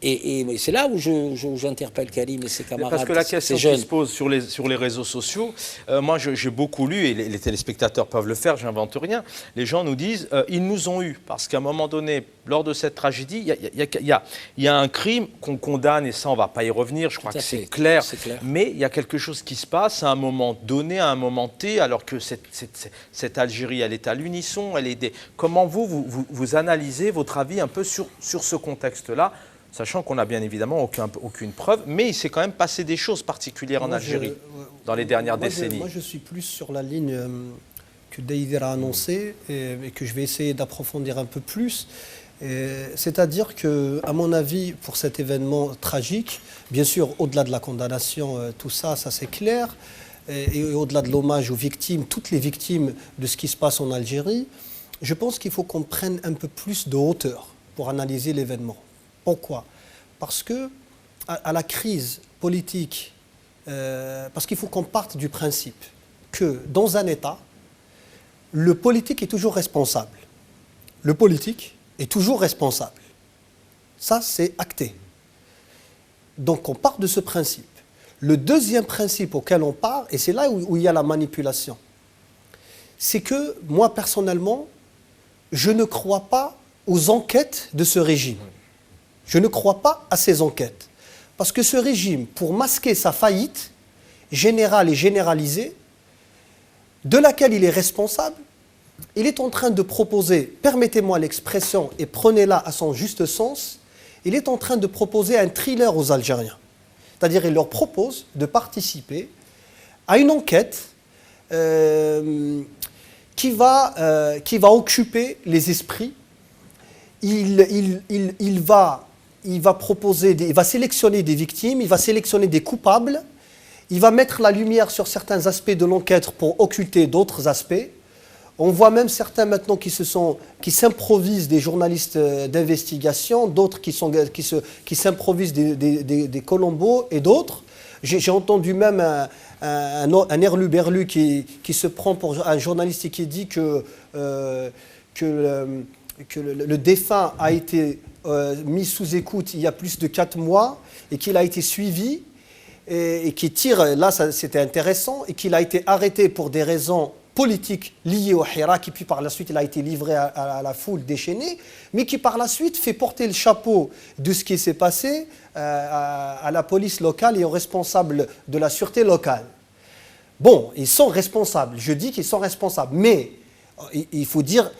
Et c'est là où j'interpelle Karim et ses camarades. Parce que la question qui se pose sur les réseaux sociaux, moi j'ai beaucoup lu, et les téléspectateurs peuvent le faire, j'invente rien, les gens nous disent, ils nous ont eu, parce qu'à un moment donné, lors de cette tragédie, il y a un crime qu'on condamne, et ça on ne va pas y revenir, je crois que c'est clair, mais il y a quelque chose qui se passe à un moment donné, à un moment T, alors que cette Algérie, elle est à l'unisson, comment vous analysez votre avis un peu sur ce contexte-là, sachant qu'on n'a bien évidemment aucune preuve, mais il s'est quand même passé des choses particulières en Algérie dans les dernières décennies. Moi, je suis plus sur la ligne que Deider a annoncée et que je vais essayer d'approfondir un peu plus. C'est-à-dire que, à mon avis, pour cet événement tragique, bien sûr, au-delà de la condamnation, tout ça c'est clair, et au-delà de l'hommage aux victimes, toutes les victimes de ce qui se passe en Algérie, je pense qu'il faut qu'on prenne un peu plus de hauteur pour analyser l'événement. Pourquoi ? Parce que à la crise politique, parce qu'il faut qu'on parte du principe que dans un État, le politique est toujours responsable. Le politique est toujours responsable. Ça, c'est acté. Donc on part de ce principe. Le deuxième principe auquel on part, et c'est là où il y a la manipulation, c'est que moi, personnellement, je ne crois pas aux enquêtes de ce régime. Je ne crois pas à ces enquêtes. Parce que ce régime, pour masquer sa faillite générale et généralisée, de laquelle il est responsable, il est en train de proposer, permettez-moi l'expression et prenez-la à son juste sens, il est en train de proposer un thriller aux Algériens. C'est-à-dire il leur propose de participer à une enquête qui va occuper les esprits. Il va sélectionner des victimes, il va sélectionner des coupables, il va mettre la lumière sur certains aspects de l'enquête pour occulter d'autres aspects. On voit même certains maintenant qui s'improvisent des journalistes d'investigation, d'autres qui s'improvisent des Colombos et d'autres. J'ai entendu même un Erlu-Berlu qui se prend pour un journaliste et qui dit que le défunt a été mis sous écoute il y a plus de 4 mois et qu'il a été suivi et qui tire, là c'était intéressant, et qu'il a été arrêté pour des raisons politiques liées au Hirak, et puis par la suite il a été livré à la foule déchaînée, mais qui par la suite fait porter le chapeau de ce qui s'est passé à la police locale et aux responsables de la sûreté locale. Bon, ils sont responsables, je dis qu'ils sont responsables, mais il faut dire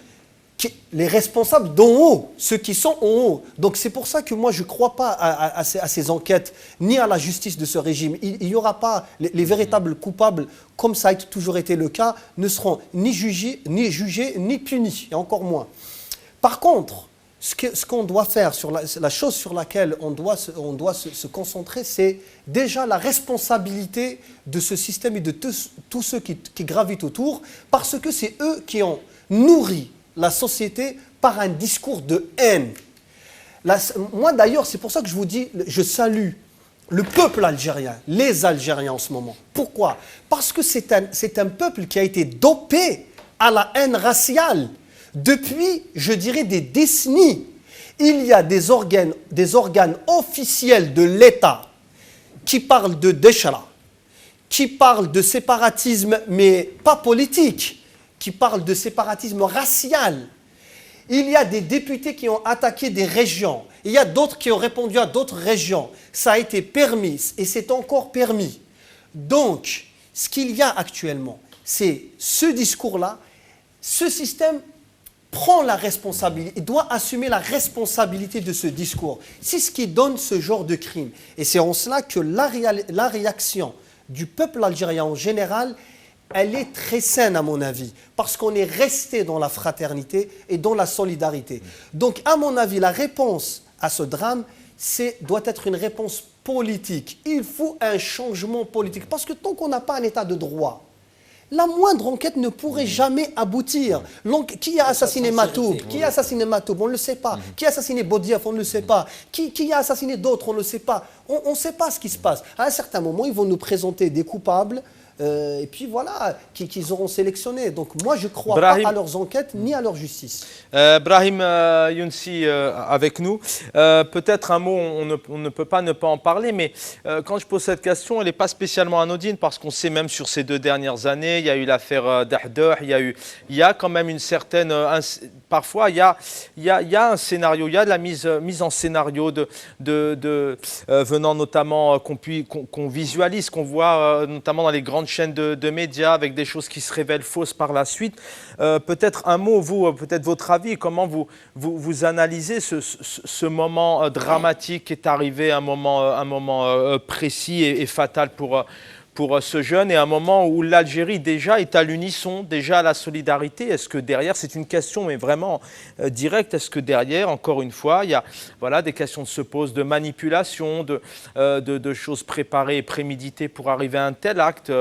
les responsables d'en haut, ceux qui sont en haut. Donc c'est pour ça que moi je ne crois pas à ces enquêtes, ni à la justice de ce régime. Il n'y aura pas, les véritables coupables, comme ça a toujours été le cas, ne seront ni jugés, ni punis, et encore moins. Par contre, ce qu'on doit faire, la chose sur laquelle on doit se concentrer, c'est déjà la responsabilité de ce système et de tous ceux qui gravitent autour, parce que c'est eux qui ont nourri la société par un discours de haine. Moi d'ailleurs, c'est pour ça que je vous dis, je salue le peuple algérien, les Algériens en ce moment. Pourquoi ? Parce que c'est un peuple qui a été dopé à la haine raciale depuis, je dirais, des décennies. Il y a des organes officiels de l'État qui parlent de déchara, qui parlent de séparatisme, mais pas politique, qui parle de séparatisme racial. Il y a des députés qui ont attaqué des régions. Il y a d'autres qui ont répondu à d'autres régions. Ça a été permis et c'est encore permis. Donc, ce qu'il y a actuellement, c'est ce discours-là. Ce système prend la responsabilité, il doit assumer la responsabilité de ce discours. C'est ce qui donne ce genre de crime. Et c'est en cela que la réaction du peuple algérien en général, elle est très saine à mon avis, parce qu'on est resté dans la fraternité et dans la solidarité. Donc à mon avis, la réponse à ce drame, doit être une réponse politique. Il faut un changement politique, parce que tant qu'on n'a pas un état de droit, la moindre enquête ne pourrait jamais aboutir. Qui a assassiné Matoub? Qui a assassiné Matoub? On ne le sait pas. Qui a assassiné Boudiaf? On ne le sait pas. Qui a assassiné d'autres? On ne le sait pas. On ne sait pas ce qui se passe. À un certain moment, ils vont nous présenter des coupables. Et puis voilà, qu'ils auront sélectionné. Donc moi, je ne crois pas à leurs enquêtes ni à leur justice. Brahim Younsi avec nous. Peut-être un mot, on ne peut pas ne pas en parler, mais quand je pose cette question, elle n'est pas spécialement anodine, parce qu'on sait même sur ces 2 dernières années, il y a eu l'affaire Dahdah, il y a quand même une certaine... parfois, il y a un scénario, il y a de la mise en scénario venant notamment, qu'on visualise, qu'on voit notamment dans les grandes chaînes de médias, avec des choses qui se révèlent fausses par la suite. Peut-être un mot, vous, peut-être votre avis, comment vous analysez ce moment dramatique qui est arrivé, un moment précis et fatal pour ce jeune, et un moment où l'Algérie déjà est à l'unisson, déjà à la solidarité. Est-ce que derrière, c'est une question mais vraiment directe, est-ce que derrière, encore une fois, il y a des questions se posent de manipulation, de choses préparées et préméditées pour arriver à un tel acte,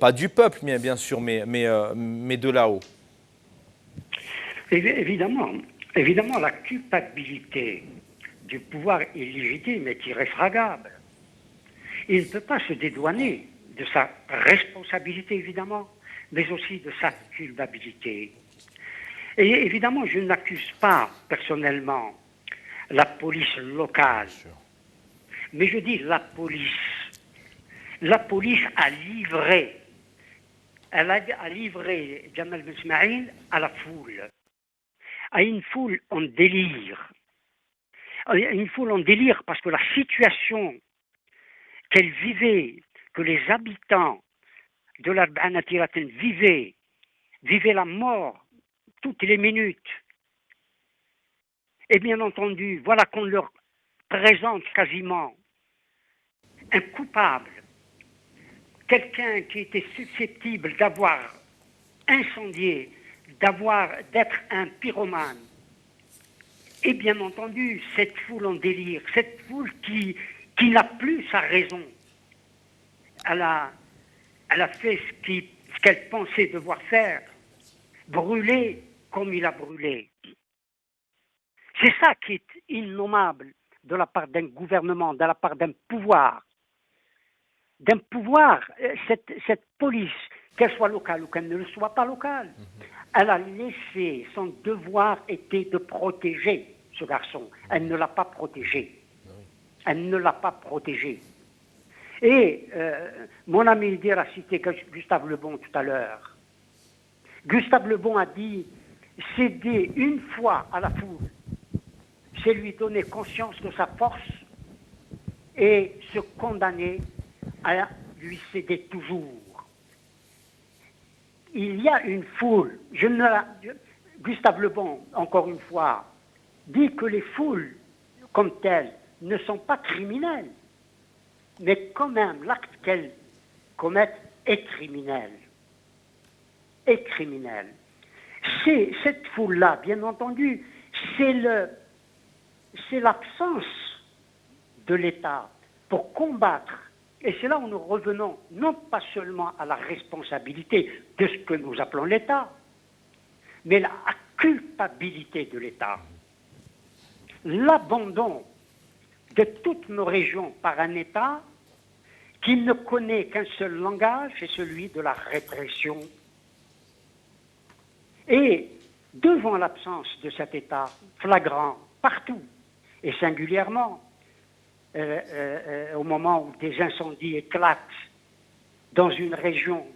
pas du peuple, bien sûr, mais de là-haut? Évidemment, la culpabilité du pouvoir illégitime est irréfragable. Il ne peut pas se dédouaner de sa responsabilité, évidemment, mais aussi de sa culpabilité. Et évidemment, je n'accuse pas personnellement la police locale, mais je dis la police. La police a livré Jamal Ben Ismaïl à la foule, à une foule en délire. Une foule en délire parce que la situation qu'elle vivait, que les habitants de l'Arba'ana Tiraten vivaient la mort toutes les minutes. Et bien entendu, voilà qu'on leur présente quasiment un coupable, quelqu'un qui était susceptible d'avoir incendié, d'être un pyromane. Et bien entendu, cette foule en délire, cette foule qui n'a plus sa raison. Elle a fait ce qu'elle pensait devoir faire, brûler comme il a brûlé. C'est ça qui est innommable de la part d'un gouvernement, de la part d'un pouvoir. Cette police, qu'elle soit locale ou qu'elle ne le soit pas locale, elle a laissé, son devoir était de protéger ce garçon. Elle ne l'a pas protégé. Elle ne l'a pas protégé. Et mon ami Idir a cité Gustave Le Bon tout à l'heure. Gustave Le Bon a dit céder une fois à la foule, c'est lui donner conscience de sa force et se condamner à lui céder toujours. Il y a une foule, Gustave Le Bon, encore une fois, dit que les foules comme telles ne sont pas criminelles, mais quand même l'acte qu'elles commettent est criminel. Est criminel. C'est cette foule-là, bien entendu, c'est l'absence de l'État pour combattre. Et c'est là où nous revenons non pas seulement à la responsabilité de ce que nous appelons l'État, mais la culpabilité de l'État. L'abandon de toutes nos régions par un État qui ne connaît qu'un seul langage, c'est celui de la répression. Et devant l'absence de cet État flagrant partout, et singulièrement au moment où des incendies éclatent dans une région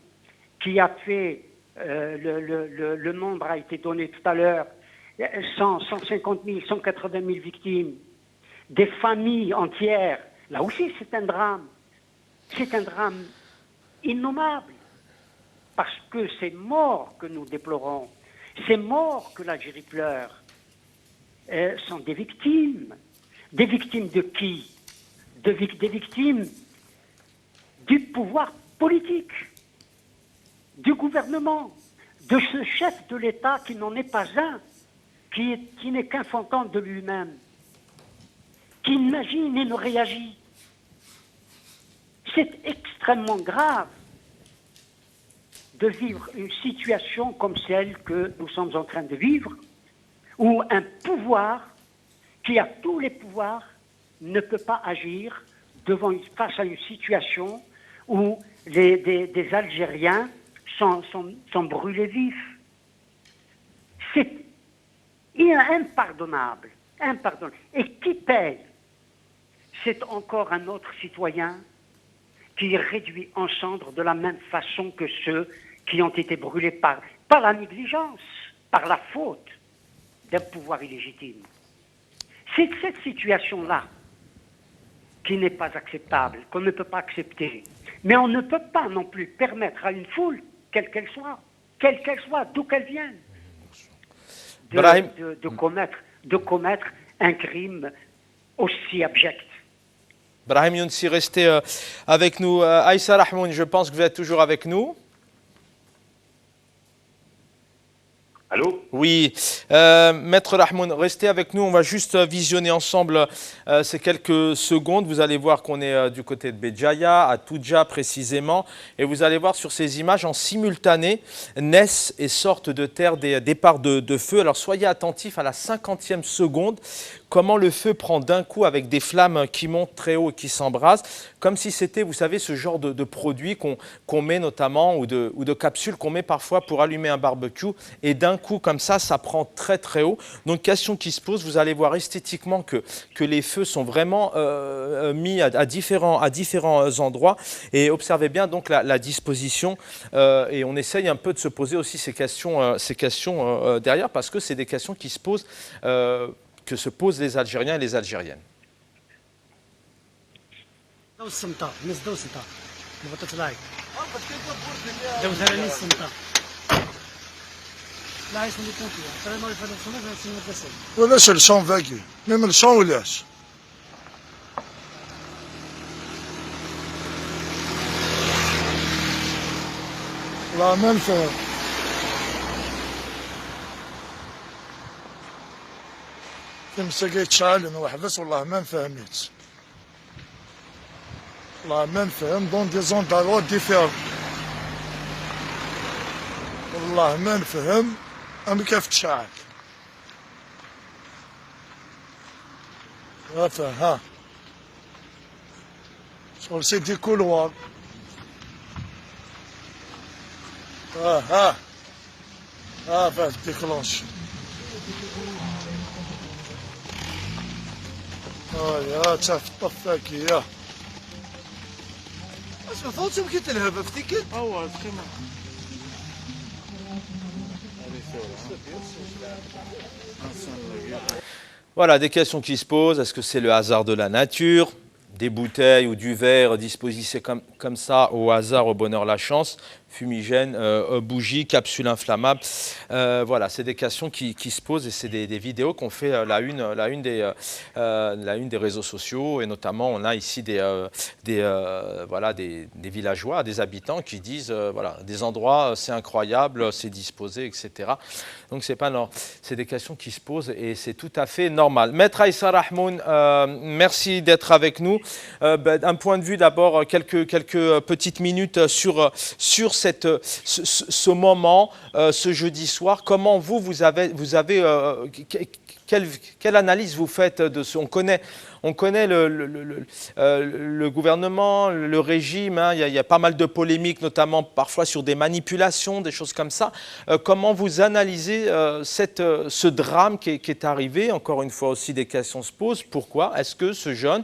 qui a fait, le nombre a été donné tout à l'heure, 150 000, 180 000 victimes, des familles entières. Là aussi, c'est un drame. C'est un drame innommable. Parce que ces morts que nous déplorons, ces morts que l'Algérie pleure, sont des victimes. Des victimes de qui? Des victimes du pouvoir politique, du gouvernement, de ce chef de l'État qui n'en est pas un, qui n'est qu'un fantôme de lui-même, qui imagine et ne réagit. C'est extrêmement grave de vivre une situation comme celle que nous sommes en train de vivre, où un pouvoir qui a tous les pouvoirs ne peut pas agir face à une situation où des Algériens sont brûlés vifs. C'est impardonnable, impardonnable. Et qui paye? C'est encore un autre citoyen qui est réduit en cendres de la même façon que ceux qui ont été brûlés par la négligence, par la faute d'un pouvoir illégitime. C'est cette situation-là qui n'est pas acceptable, qu'on ne peut pas accepter. Mais on ne peut pas non plus permettre à une foule, quelle qu'elle soit, d'où qu'elle vienne, de commettre un crime aussi abject. Brahim Younsi, restez avec nous. Aïssa Rahmoun, je pense que vous êtes toujours avec nous. Allô? Oui, Maître Rahmoun, restez avec nous, on va juste visionner ensemble ces quelques secondes. Vous allez voir qu'on est du côté de Béjaïa, à Toudja précisément, et vous allez voir sur ces images en simultané naissent et sortent de terre des départs de feu. Alors soyez attentifs à la 50e seconde, comment le feu prend d'un coup avec des flammes qui montent très haut et qui s'embrasent, comme si c'était, vous savez, ce genre de produit qu'on met notamment, ou de capsules qu'on met parfois pour allumer un barbecue, et d'un coup comme ça prend très très haut. Donc question qui se pose, vous allez voir esthétiquement que les feux sont vraiment mis à différents endroits, et observez bien donc la disposition, et on essaye un peu de se poser aussi ces questions derrière, parce que c'est des questions qui se posent, que se posent les Algériens et les Algériennes. ولاش الشون فاكي ميم الشون ولاش والله ما نفهم تمسكيت شعل وحبس والله ما نفهميت والله ما نفهم دون دي زون دارود ديفيرون والله ما نفهم أنا كيف تشعل ها شغل سيدي كولوار ها فات ديكلونش يا تشاف الطفاكي يا اسمع فوتهم كي تلهب افتكر تخيما. Voilà, des questions qui se posent. Est-ce que c'est le hasard de la nature? Des bouteilles ou du verre disposés comme ça au hasard, au bonheur, la chance, fumigène, bougie, capsule inflammable. Voilà, c'est des questions qui se posent, et c'est des vidéos qu'on fait la une des réseaux sociaux, et notamment on a ici des villageois, des habitants qui disent voilà, des endroits c'est incroyable, c'est disposé, etc. Donc c'est des questions qui se posent, et c'est tout à fait normal. Maître Aïssa Rahmoun, merci d'être avec nous. Un point de vue d'abord, quelques petites minutes sur ce moment, ce jeudi soir. Comment vous avez quelle analyse vous faites de ce? On On connaît le gouvernement, le régime, hein, il y a pas mal de polémiques, notamment parfois sur des manipulations, des choses comme ça. Comment vous analysez ce drame qui est arrivé? Encore une fois aussi, des questions se posent. Pourquoi est-ce que ce jeune,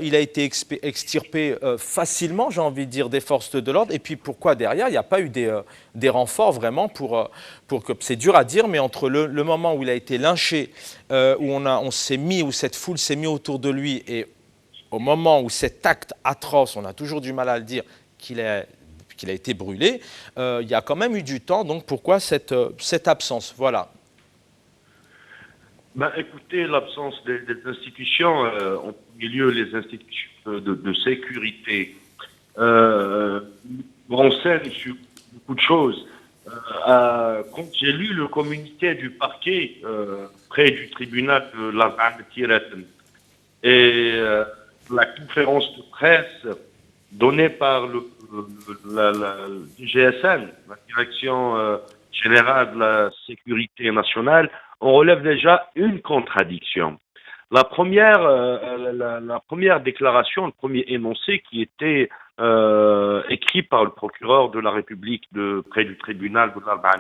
il a été extirpé facilement, j'ai envie de dire, des forces de l'ordre? Et puis pourquoi derrière, il n'y a pas eu des renforts vraiment pour que, c'est dur à dire, mais entre le moment où il a été lynché, où cette foule s'est mise autour de lui, et au moment où cet acte atroce, on a toujours du mal à le dire, qu'il a été brûlé, il y a quand même eu du temps. Donc pourquoi cette absence? Voilà. Ben, écoutez, l'absence des institutions, en premier lieu les institutions de sécurité, renseignent sur beaucoup de choses. Quand j'ai lu le communiqué du parquet près du tribunal de l'Arba'a et la conférence de presse donnée par la DGSN, la Direction générale de la sécurité nationale, on relève déjà une contradiction. La première déclaration, le premier énoncé qui était écrit par le procureur de la République près du tribunal de l'Arba'a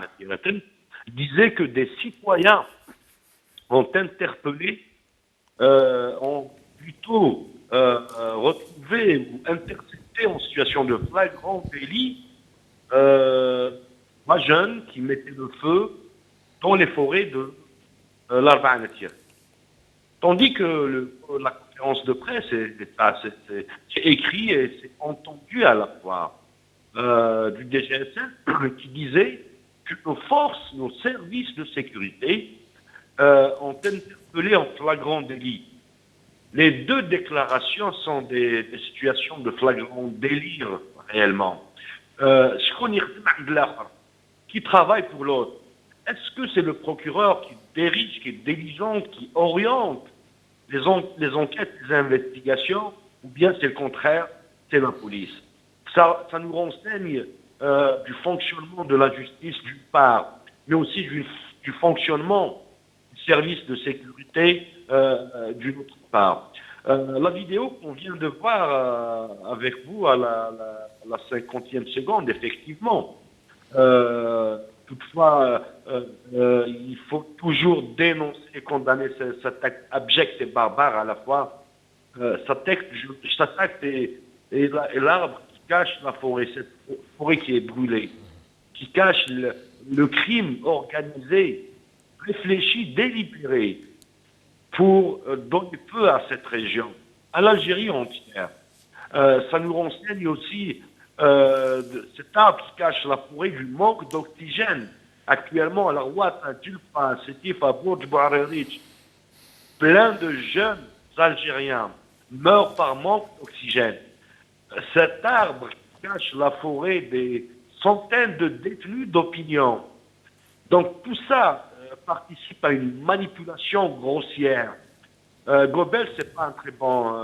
disait que des citoyens ont interpellé, ont plutôt retrouvé ou intercepté en situation de flagrant délit un jeune qui mettait le feu dans les forêts de l'Arba'a. Tandis que la conférence de presse, c'est écrit et c'est entendu à la fois du DGSN qui disait que nos services de sécurité ont interpellé en flagrant délit. Les deux déclarations sont des situations de flagrant délit réellement. Qui travaille pour l'autre? Est-ce que c'est le procureur qui dirige, qui est diligent, qui oriente les enquêtes, les investigations, ou bien c'est le contraire, c'est la police? Ça nous renseigne du fonctionnement de la justice d'une part, mais aussi du fonctionnement du service de sécurité d'une autre part. La vidéo qu'on vient de voir avec vous à la 50e seconde, effectivement, toutefois, il faut toujours dénoncer et condamner cet acte abject et barbare à la fois. Cet acte est l'arbre qui cache la forêt, cette forêt qui est brûlée, qui cache le crime organisé, réfléchi, délibéré, pour donner feu à cette région, à l'Algérie entière. Ça nous renseigne aussi cet arbre qui cache la forêt du manque d'oxygène. Actuellement, à la Ouatt, à Tulpa, à Sétif, à Bourj Bouarerich, plein de jeunes Algériens meurent par manque d'oxygène. Cet arbre qui cache la forêt des centaines de détenus d'opinion. Donc tout ça participe à une manipulation grossière. Gobel, c'est pas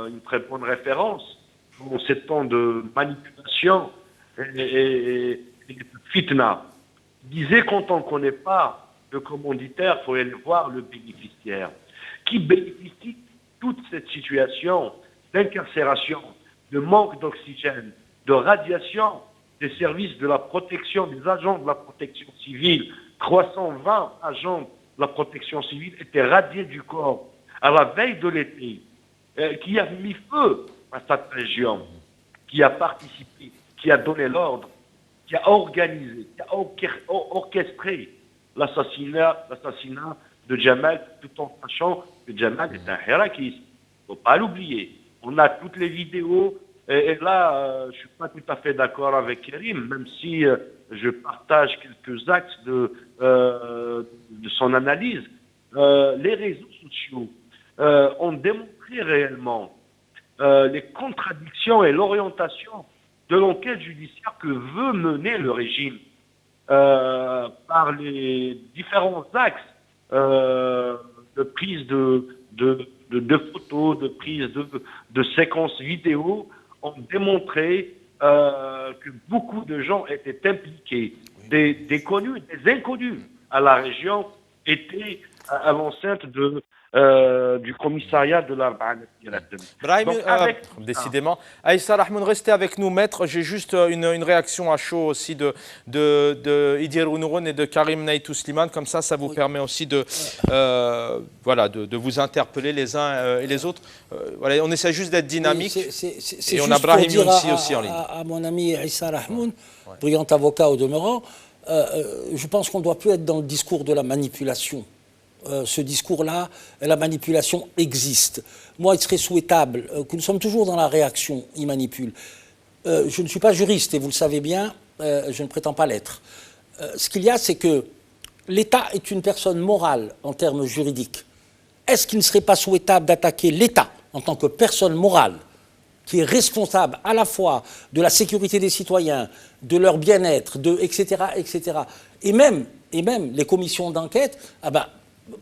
une très bonne référence dans ces temps de manipulation et de fitna. Il disait, quand on ne connaît pas le commanditaire, il faut aller voir le bénéficiaire. Qui bénéficie de toute cette situation d'incarcération, de manque d'oxygène, de radiation des services de la protection, des agents de la protection civile. 320 agents de la protection civile étaient radiés du corps à la veille de l'été, qui a mis feu à cette région, qui a participé, qui a donné l'ordre, qui a organisé, qui a orchestré l'assassinat de Jamal, tout en sachant que Jamal est un hérakiste. Il ne faut pas l'oublier. On a toutes les vidéos, et là, je ne suis pas tout à fait d'accord avec Karim, même si je partage quelques axes de son analyse. Les réseaux sociaux ont démontré réellement les contradictions et l'orientation de l'enquête judiciaire que veut mener le régime par les différents axes de prise de photos, de prise de séquences vidéo ont démontré que beaucoup de gens étaient impliqués, des connus, des inconnus à la région étaient à l'enceinte de du commissariat de l'Arba'a. Brahim, Donc, avec décidément. Aïssa Rahmoun, restez avec nous, maître. J'ai juste une réaction à chaud aussi de Idir Ounouron et de Karim Naïtou Slimane. Comme ça vous permet aussi voilà, de vous interpeller les uns et les autres. Voilà, on essaie juste d'être dynamique. Et on a Brahim Younsi aussi en ligne. À mon ami Aïssa Rahmoun, brillant avocat au demeurant, je pense qu'on ne doit plus être dans le discours de la manipulation. Ce discours-là, la manipulation existe. Moi, il serait souhaitable que nous sommes toujours dans la réaction, il manipule. Je ne suis pas juriste, et vous le savez bien, je ne prétends pas l'être. Ce qu'il y a, c'est que l'État est une personne morale en termes juridiques. Est-ce qu'il ne serait pas souhaitable d'attaquer l'État en tant que personne morale qui est responsable à la fois de la sécurité des citoyens, de leur bien-être, etc., etc. Et même les commissions d'enquête,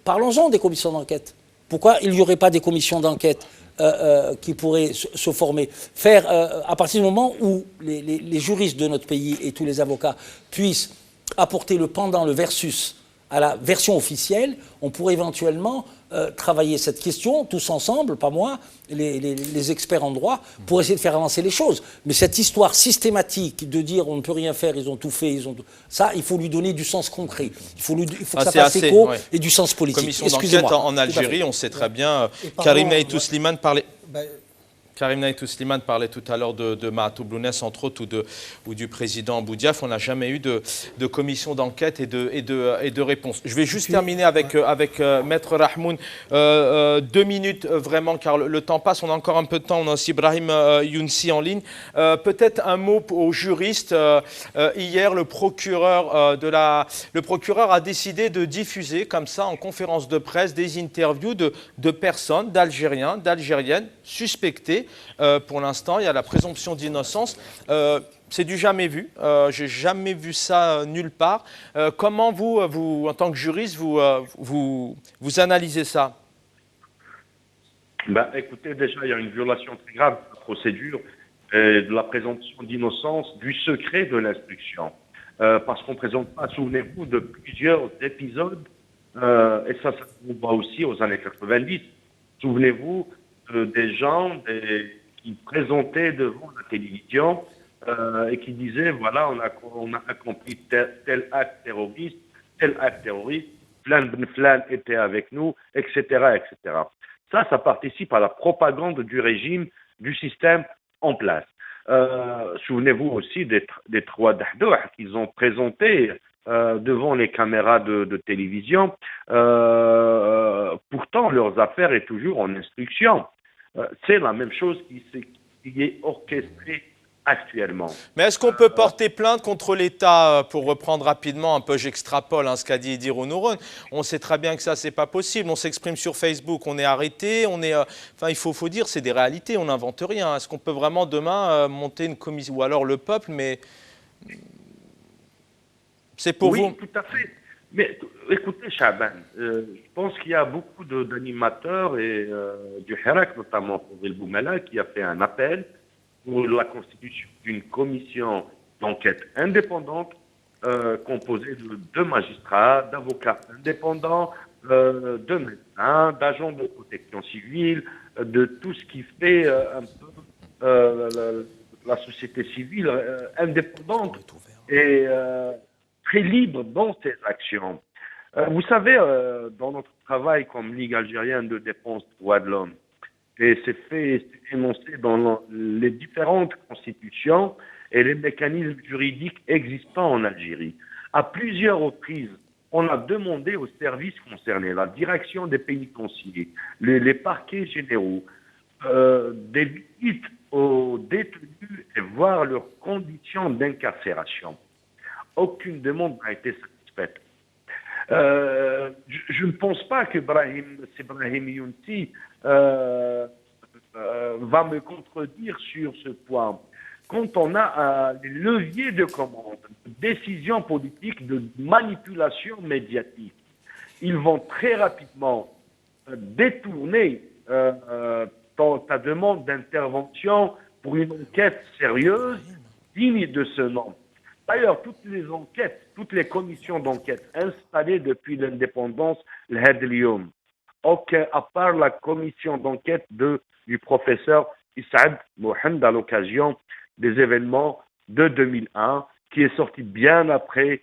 parlons-en des commissions d'enquête. Pourquoi il n'y aurait pas des commissions d'enquête qui pourraient se former, à partir du moment où les juristes de notre pays et tous les avocats puissent apporter le pendant, le versus à la version officielle, on pourrait éventuellement travailler cette question tous ensemble, pas moi, les experts en droit, pour essayer de faire avancer les choses. Mais cette histoire systématique de dire on ne peut rien faire, ils ont tout fait, ça, il faut lui donner du sens concret. Il faut que ça fasse écho et du sens politique. Commission d'enquête en Algérie, on sait très bien. Karim Naïtou Slimane parlait. Karim Naïtou Slimane parlait tout à l'heure de Mahatou Blounès, entre autres, ou du président Boudiaf. On n'a jamais eu de commission d'enquête et de réponse. Je vais juste terminer avec Maître Rahmoun. 2 minutes, vraiment, car le temps passe. On a encore un peu de temps. On a aussi Brahim Younsi en ligne. Peut-être un mot aux juristes. Hier, le procureur a décidé de diffuser, comme ça, en conférence de presse, des interviews de personnes, d'Algériens, d'Algériennes, suspectées. Pour l'instant, il y a la présomption d'innocence. C'est du jamais vu. J'ai jamais vu ça nulle part. Comment vous, en tant que juriste, vous analysez ça? Écoutez, déjà, il y a une violation très grave de la procédure de la présomption d'innocence du secret de l'instruction. Parce qu'on ne présente pas, souvenez-vous, de plusieurs épisodes, et ça on voit aussi aux années 90. Souvenez-vous des gens qui présentaient devant la télévision et qui disaient, voilà, on a accompli tel acte terroriste, Flan Ben Flan était avec nous, etc., etc. Ça participe à la propagande du régime, du système en place. Souvenez-vous aussi des 3 Dahdouh qu'ils ont présentés devant les caméras de télévision. Pourtant, leurs affaires est toujours en instruction. C'est la même chose qui est orchestrée actuellement. Mais est-ce qu'on peut porter plainte contre l'État, pour reprendre rapidement un peu, j'extrapole ce qu'a dit Idir Ounouron, on sait très bien que ça, c'est pas possible. On s'exprime sur Facebook, on est arrêté, il faut dire, c'est des réalités, on n'invente rien. Est-ce qu'on peut vraiment demain monter une commission, ou alors le peuple, mais c'est pour vous? Oui, tout à fait. Mais écoutez, Chaban, je pense qu'il y a beaucoup d'animateurs et du Hirak, notamment pour El Boumela, qui a fait un appel pour la constitution d'une commission d'enquête indépendante composée de 2 magistrats, d'avocats indépendants, de médecins, d'agents de protection civile, de tout ce qui fait un peu la société civile indépendante et très libre dans ses actions. Vous savez, dans notre travail comme Ligue algérienne de défense des droits de l'homme, et c'est énoncé dans les différentes constitutions et les mécanismes juridiques existants en Algérie. À plusieurs reprises, on a demandé aux services concernés, la direction des pénitentiaires, les parquets généraux, des visites aux détenus et voir leurs conditions d'incarcération. Aucune demande n'a été satisfaite. Je ne pense pas que Brahim Younsi va me contredire sur ce point. Quand on a les leviers de commande, de décision politique, de manipulation médiatique, ils vont très rapidement détourner ta demande d'intervention pour une enquête sérieuse, digne de ce nom. D'ailleurs, toutes les commissions d'enquête installées depuis l'indépendance, l'Had Lyoum, aucun, à part la commission d'enquête du professeur Issaad Mohamed à l'occasion des événements de 2001, qui est sorti bien après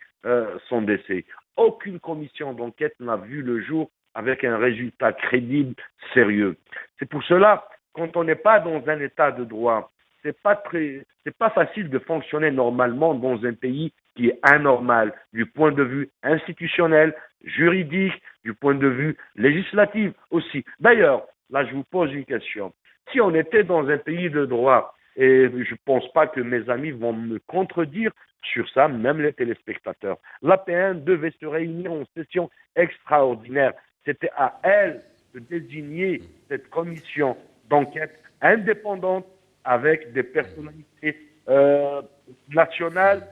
son décès. Aucune commission d'enquête n'a vu le jour avec un résultat crédible, sérieux. C'est pour cela, quand on n'est pas dans un état de droit, c'est pas facile de fonctionner normalement dans un pays qui est anormal du point de vue institutionnel, juridique, du point de vue législatif aussi. D'ailleurs, là je vous pose une question. Si on était dans un pays de droit, et je ne pense pas que mes amis vont me contredire sur ça, même les téléspectateurs, l'APN devait se réunir en session extraordinaire. C'était à elle de désigner cette commission d'enquête indépendante avec des personnalités nationales,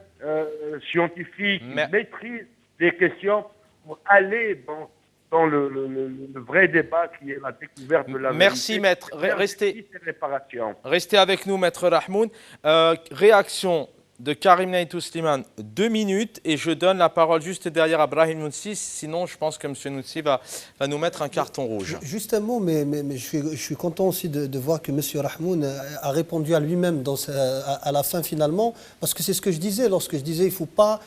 scientifiques, qui maîtrisent des questions pour aller dans le vrai débat qui est la découverte de la vérité. Merci maître. Restez avec nous maître Rahmoun. Réaction de Karim Naïtou Slimane, 2 minutes, et je donne la parole juste derrière à Brahim Noutsi, sinon je pense que M. Noutsi va nous mettre un carton rouge. Juste un mot, mais je suis content aussi de voir que M. Rahmoun a répondu à lui-même à la fin finalement, parce que c'est ce que je disais lorsque je disais il faut pas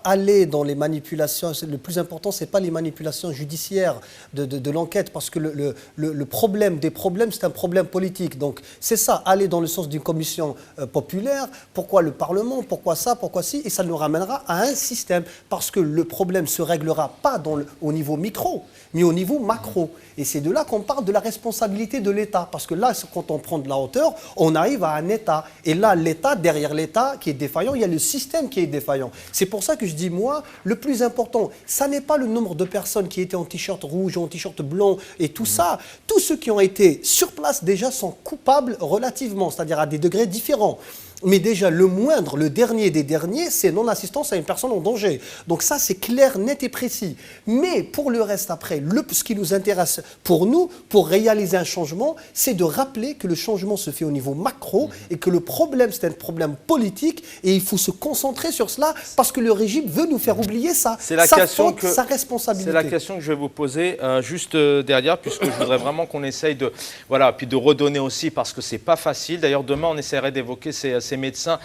aller dans les manipulations. Le plus important, c'est pas les manipulations judiciaires de l'enquête, parce que le problème des problèmes, c'est un problème politique. Donc c'est ça, aller dans le sens d'une commission populaire. Pourquoi le Parlement, pourquoi ça, pourquoi ci, et ça nous ramènera à un système, parce que le problème ne se réglera pas au niveau micro, mais au niveau macro. Et c'est de là qu'on parle de la responsabilité de l'État, parce que là, quand on prend de la hauteur, on arrive à un État. Et là, l'État, derrière l'État qui est défaillant, il y a le système qui est défaillant. C'est pour ça que je dis, moi, le plus important, ça n'est pas le nombre de personnes qui étaient en t-shirt rouge, en t-shirt blanc et tout ça. Tous ceux qui ont été sur place déjà sont coupables relativement, c'est-à-dire à des degrés différents. Mais déjà, le moindre, le dernier des derniers, c'est non-assistance à une personne en danger. Donc ça, c'est clair, net et précis. Mais pour le reste, après, ce qui nous intéresse pour nous, pour réaliser un changement, c'est de rappeler que le changement se fait au niveau macro et que le problème, c'est un problème politique et il faut se concentrer sur cela parce que le régime veut nous faire oublier ça. C'est la question sa responsabilité. C'est la question que je vais vous poser juste derrière, puisque je voudrais vraiment qu'on essaye de, voilà, puis de redonner aussi, parce que c'est pas facile. D'ailleurs, demain, on essaierait d'évoquer ces médecins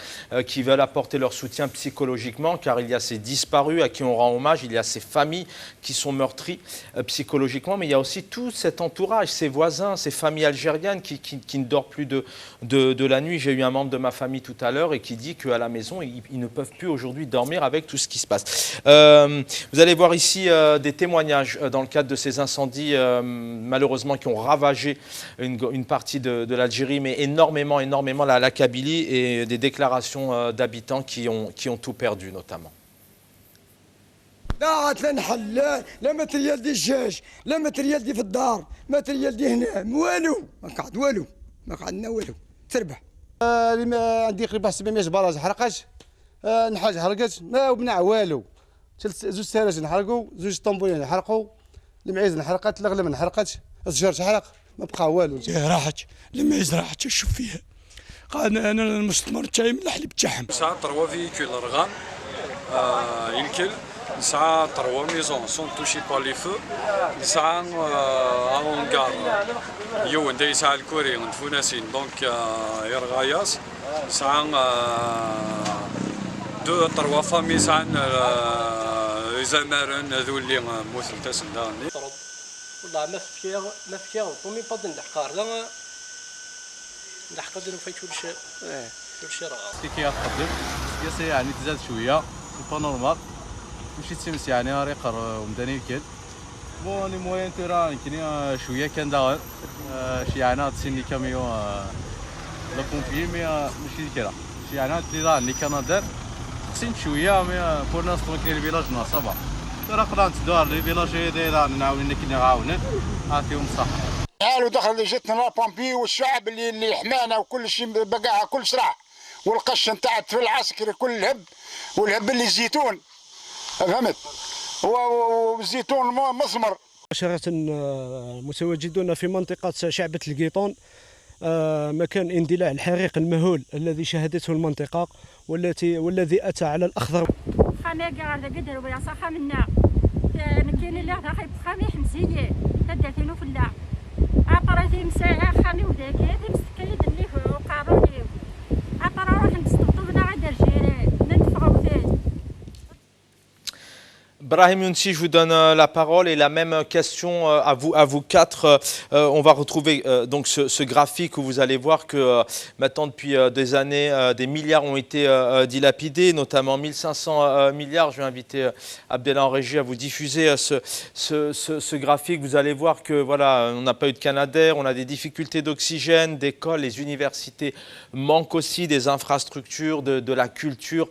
qui veulent apporter leur soutien psychologiquement, car il y a ces disparus à qui on rend hommage, il y a ces familles qui sont meurtries psychologiquement, mais il y a aussi tout cet entourage, ces voisins, ces familles algériennes qui ne dorment plus de la nuit. J'ai eu un membre de ma famille tout à l'heure et qui dit qu'à la maison, ils ne peuvent plus aujourd'hui dormir avec tout ce qui se passe. Vous allez voir ici des témoignages dans le cadre de ces incendies, malheureusement, qui ont ravagé une partie de l'Algérie, mais énormément la Kabylie, et des déclarations d'habitants qui ont tout perdu, notamment. لا عاد لا نحل لا ماتريال دي الجاج لا ماتريال دي في الدار ماتريال دي هنا والو ما قعد والو ما قعدنا والو تربح عندي قريبا 700 براج حرقت نحاج حرقت ما وبنع والو زوج سراج نحرقوا زوج طنبولين حرقوا المعيز نحرقت الغلم نحرقت الزجاج حرق ما بقى والو راحت المعيز راحت شوف فيها قاعد انا المستثمر تاعي من الحليب تاعهم ساعه طروا فيكول رغام يمكن نسعى 3 ميزون سون توشي با لي فو نسعى اونغار يو ندي يسعى الكوري نفوناسين دونك يرغاياس نسعى 2-3 فامي سعى زمارن ذو اللي موثل تاسن داني والله ما فيها طومي بدن الحقار لا الحقار ديالو فايت كل شيء راه كي كيقدم ياسي يعني تزاد شويه با نورمال ماشي تيمس يعني ريقر ومداني كد بوني موين تيرا يمكن شويه كان داغ شي يعني تسيني كاميون لا بومبي مي ماشي كيرا شي يعني تيرا اللي كان دار خصين شويه مي بور ناس كاين الفيلاج ناصبه راه قران تدار لي فيلاج دايره نعاون كي نعاونن عطيهم الصحه قالوا دخل جاتنا لا بومبي والشعب اللي حمانا وكل شيء بقى كل شرع والقش نتاع في العسكري كل الهب والهب اللي الزيتون فهمت والزيتون مثمر. مباشرة متواجدون في منطقة شعبة القيطون مكان اندلاع الحريق المهول الذي شهدته المنطقة والذي أتى على الأخضر. خامي قاعد قدر ولا صحة منا كاين اللي راح يبقى خامي حمسية تداتينو في اللعب عطراتي مساعة خليو داكي هادي مسكيد اللي وقارو ليو عطرا روح نستطبنا غدا الجيران ندفعو تاني. Brahim Younsi, je vous donne la parole et la même question à vous quatre. On va retrouver donc ce graphique où vous allez voir que maintenant depuis des années, des milliards ont été dilapidés, notamment 1500 milliards. Je vais inviter Abdellah en régie à vous diffuser ce graphique. Vous allez voir que voilà, on n'a pas eu de Canadair, on a des difficultés d'oxygène, d'écoles, les universités manquent aussi des infrastructures, de la culture,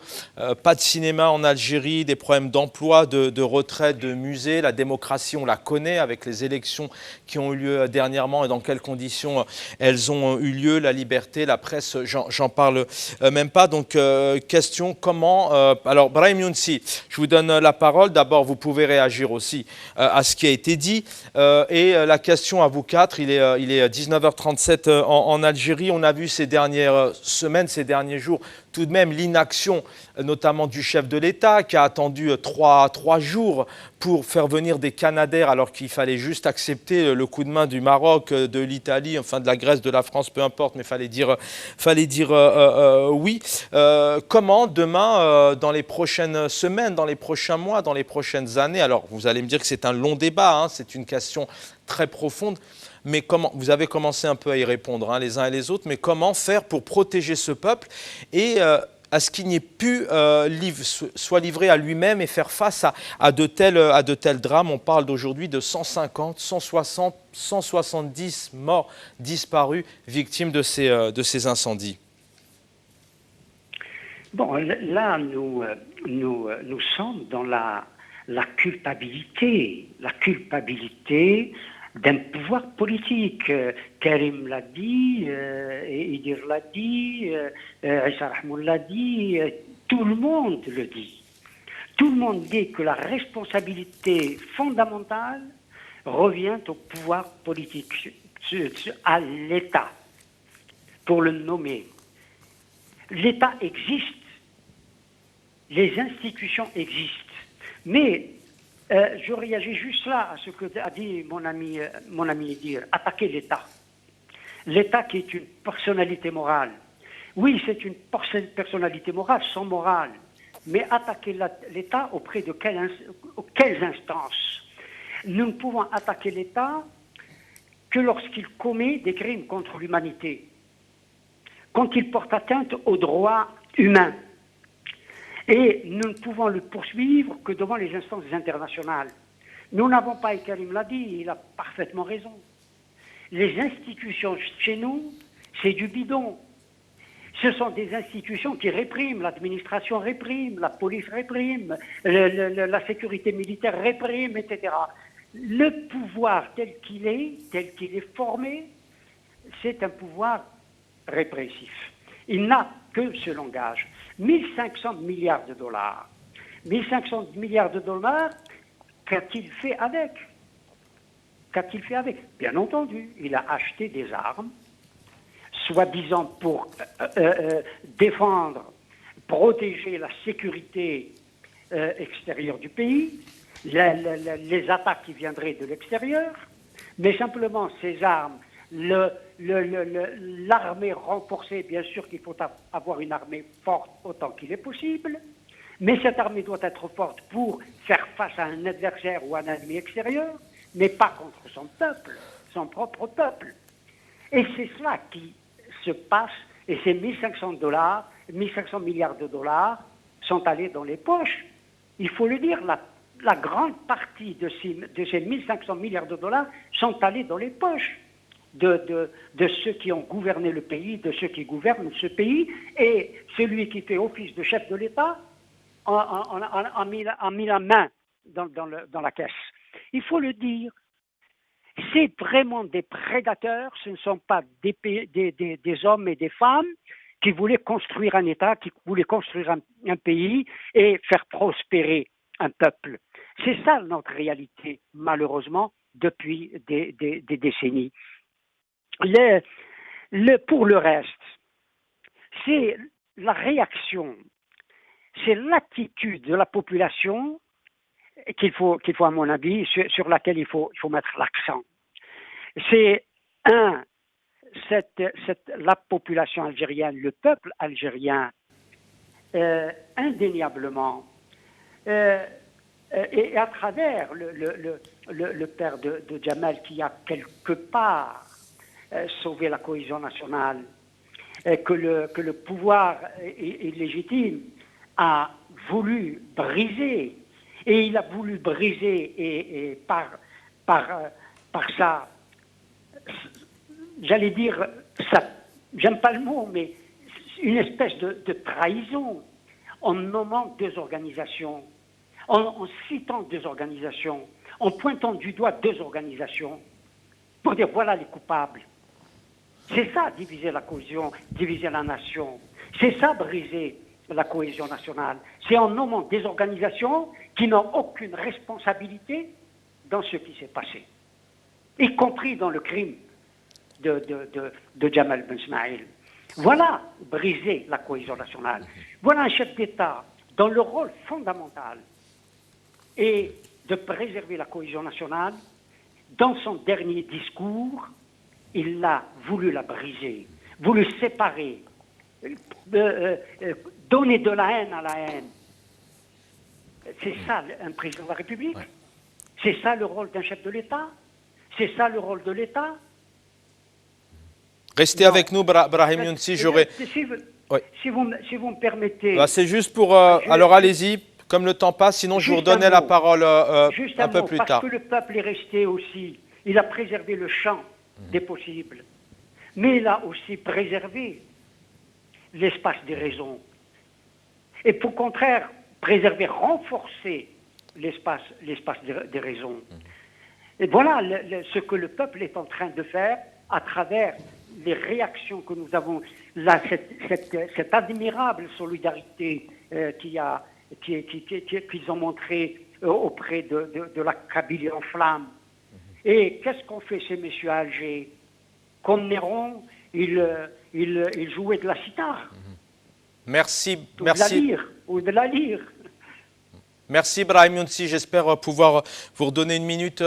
pas de cinéma en Algérie, des problèmes d'emploi, de retraite, de musées. La démocratie, on la connaît avec les élections qui ont eu lieu dernièrement et dans quelles conditions elles ont eu lieu. La liberté, la presse, j'en parle même pas. Donc, question, comment... alors, Brahim Younsi, je vous donne la parole. D'abord, vous pouvez réagir aussi à ce qui a été dit. Et la question à vous quatre, il est 19h37 en Algérie. On a vu ces dernières semaines, ces derniers jours, tout de même l'inaction notamment du chef de l'État qui a attendu trois jours pour faire venir des Canadair alors qu'il fallait juste accepter le coup de main du Maroc, de l'Italie, enfin de la Grèce, de la France, peu importe, mais fallait dire oui. Comment demain, dans les prochaines semaines, dans les prochains mois, dans les prochaines années, alors vous allez me dire que c'est un long débat, hein, c'est une question très profonde, mais comment, vous avez commencé un peu à y répondre hein, les uns et les autres, mais comment faire pour protéger ce peuple et à ce qu'il n'y ait plus soit livré à lui-même et faire face à de tels drames. On parle d'aujourd'hui de 150, 160, 170 morts disparus, victimes de ces incendies. Bon, là, nous sommes dans la culpabilité d'un pouvoir politique. Karim l'a dit, Idir l'a dit, Issa Rahmoun l'a dit, tout le monde le dit. Tout le monde dit que la responsabilité fondamentale revient au pouvoir politique, à l'État, pour le nommer. L'État existe, les institutions existent, mais je réagis juste là à ce que a dit mon ami Idir, attaquer l'État. L'État qui est une personnalité morale. Oui, c'est une personnalité morale, sans morale. Mais attaquer l'État auprès de quelles instances? Nous ne pouvons attaquer l'État que lorsqu'il commet des crimes contre l'humanité, quand il porte atteinte aux droits humains. Et nous ne pouvons le poursuivre que devant les instances internationales. Nous n'avons pas, et Karim l'a dit, il a parfaitement raison. Les institutions chez nous, c'est du bidon. Ce sont des institutions qui répriment, l'administration réprime, la police réprime, la sécurité militaire réprime, etc. Le pouvoir tel qu'il est formé, c'est un pouvoir répressif. Il n'a que ce langage. 1500 milliards de dollars. 1500 milliards de dollars, qu'a-t-il fait avec? Qu'a-t-il fait avec? Bien entendu, il a acheté des armes, soi-disant pour défendre, protéger la sécurité extérieure du pays, les attaques qui viendraient de l'extérieur, mais simplement ces armes, l'armée renforcée, bien sûr qu'il faut avoir une armée forte autant qu'il est possible, mais cette armée doit être forte pour faire face à un adversaire ou à un ennemi extérieur, mais pas contre son peuple, son propre peuple. Et c'est cela qui se passe, et ces 1500 milliards de dollars sont allés dans les poches. Il faut le dire, la grande partie de ces 1500 milliards de dollars sont allés dans les poches de ceux qui ont gouverné le pays, de ceux qui gouvernent ce pays, et celui qui fait office de chef de l'État a mis la main dans la caisse. Il faut le dire, c'est vraiment des prédateurs, ce ne sont pas des hommes et des femmes qui voulaient construire un État, qui voulaient construire un pays et faire prospérer un peuple. C'est ça notre réalité, malheureusement, depuis des décennies. Pour le reste, c'est la réaction, c'est l'attitude de la population qu'il faut à mon avis, sur laquelle il faut mettre l'accent. C'est la population algérienne, le peuple algérien, indéniablement, et à travers le père de Jamal qui a quelque part sauvé la cohésion nationale, que le pouvoir illégitime a voulu briser, et il a voulu briser et par ça, j'allais dire, ça, j'aime pas le mot, mais une espèce de trahison en nommant deux organisations, en citant deux organisations, en pointant du doigt deux organisations, pour dire voilà les coupables. C'est ça, diviser la cohésion, diviser la nation. C'est ça, briser la cohésion nationale. C'est en nommant des organisations qui n'ont aucune responsabilité dans ce qui s'est passé, y compris dans le crime de Jamal Ben Ismaïl. Voilà briser la cohésion nationale. Voilà un chef d'État dont le rôle fondamental est de préserver la cohésion nationale. Dans son dernier discours, il a voulu la briser, voulu séparer, donner de la haine à la haine. C'est ça un président de la République? C'est ça le rôle d'un chef de l'État? C'est ça le rôle de l'État? Restez avec nous, Brahim Younsi. Si vous me permettez... C'est juste pour... alors allez-y, comme le temps passe, sinon je vous redonnais la parole un peu plus tard. Parce que le peuple est resté aussi, il a préservé le champ des possibles, mais il a aussi préservé l'espace des raisons. Et pour contraire, préserver, renforcer l'espace des raisons. Et voilà ce que le peuple est en train de faire à travers les réactions que nous avons, là, cette admirable solidarité qu'ils ont montrée auprès de la Kabylie en flammes. Et qu'est-ce qu'ont fait ces messieurs à Alger? Comme Néron, ils jouaient de la sitar. Merci. Ou de la lyre. Merci Brahim Younsi, j'espère pouvoir vous redonner une minute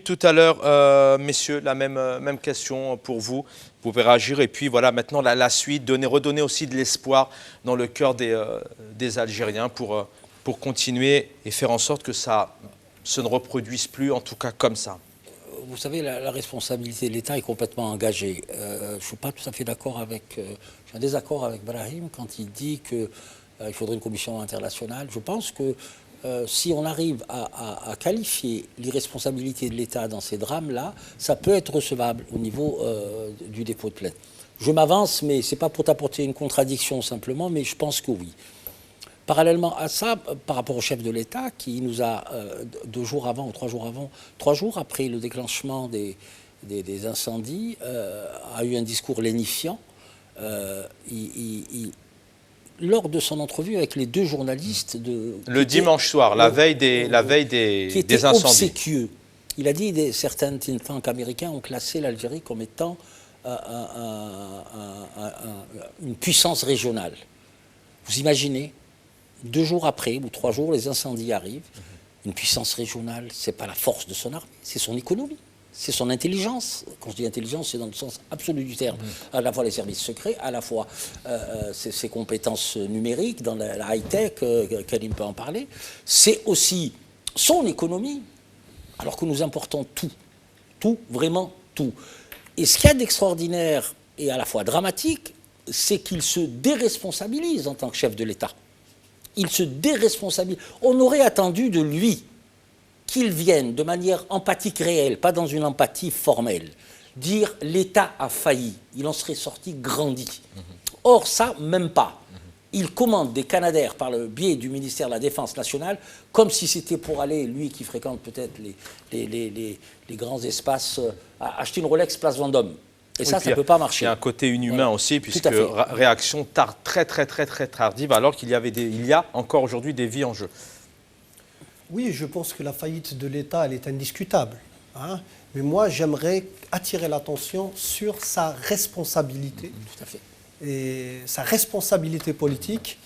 tout à l'heure. Messieurs, la même question pour vous. Vous pouvez réagir et puis voilà maintenant la suite, redonner aussi de l'espoir dans le cœur des Algériens pour continuer et faire en sorte que ça se ne reproduise plus, en tout cas comme ça. Vous savez, la responsabilité de l'État est complètement engagée. Je ne suis pas tout à fait d'accord avec... j'ai un désaccord avec Brahim quand il dit que il faudrait une commission internationale. Je pense que si on arrive à qualifier l'irresponsabilité de l'État dans ces drames-là, ça peut être recevable au niveau du dépôt de plainte. Je m'avance, mais ce n'est pas pour t'apporter une contradiction simplement, mais je pense que oui. Parallèlement à ça, par rapport au chef de l'État, qui nous a, 2 jours avant ou 3 jours avant, 3 jours après le déclenchement des incendies, a eu un discours lénifiant. Lors de son entrevue avec les 2 journalistes le dimanche soir, la veille des incendies. Obséquieux. Il a dit certains think tanks américains ont classé l'Algérie comme étant une puissance régionale. Vous imaginez, 2 jours après ou 3 jours, les incendies arrivent. Une puissance régionale, ce n'est pas la force de son armée, c'est son économie. C'est son intelligence. Quand je dis intelligence, c'est dans le sens absolu du terme. À la fois les services secrets, à la fois ses compétences numériques, dans la high-tech, Karim peut en parler. C'est aussi son économie, alors que nous importons tout. Tout, vraiment tout. Et ce qu'il y a d'extraordinaire et à la fois dramatique, c'est qu'il se déresponsabilise en tant que chef de l'État. Il se déresponsabilise. On aurait attendu de lui qu'il vienne de manière empathique réelle, pas dans une empathie formelle, dire l'État a failli, il en serait sorti grandi. Or, ça, même pas. Il commande des Canadair par le biais du ministère de la Défense nationale, comme si c'était pour aller, lui qui fréquente peut-être les grands espaces, acheter une Rolex place Vendôme. Et ça ne peut pas marcher. Il y a un côté inhumain aussi, puisque réaction très tardive, alors qu'il y a encore aujourd'hui des vies en jeu. Oui, je pense que la faillite de l'État, elle est indiscutable. Hein. Mais moi, j'aimerais attirer l'attention sur sa responsabilité. Tout à fait. Et sa responsabilité politique,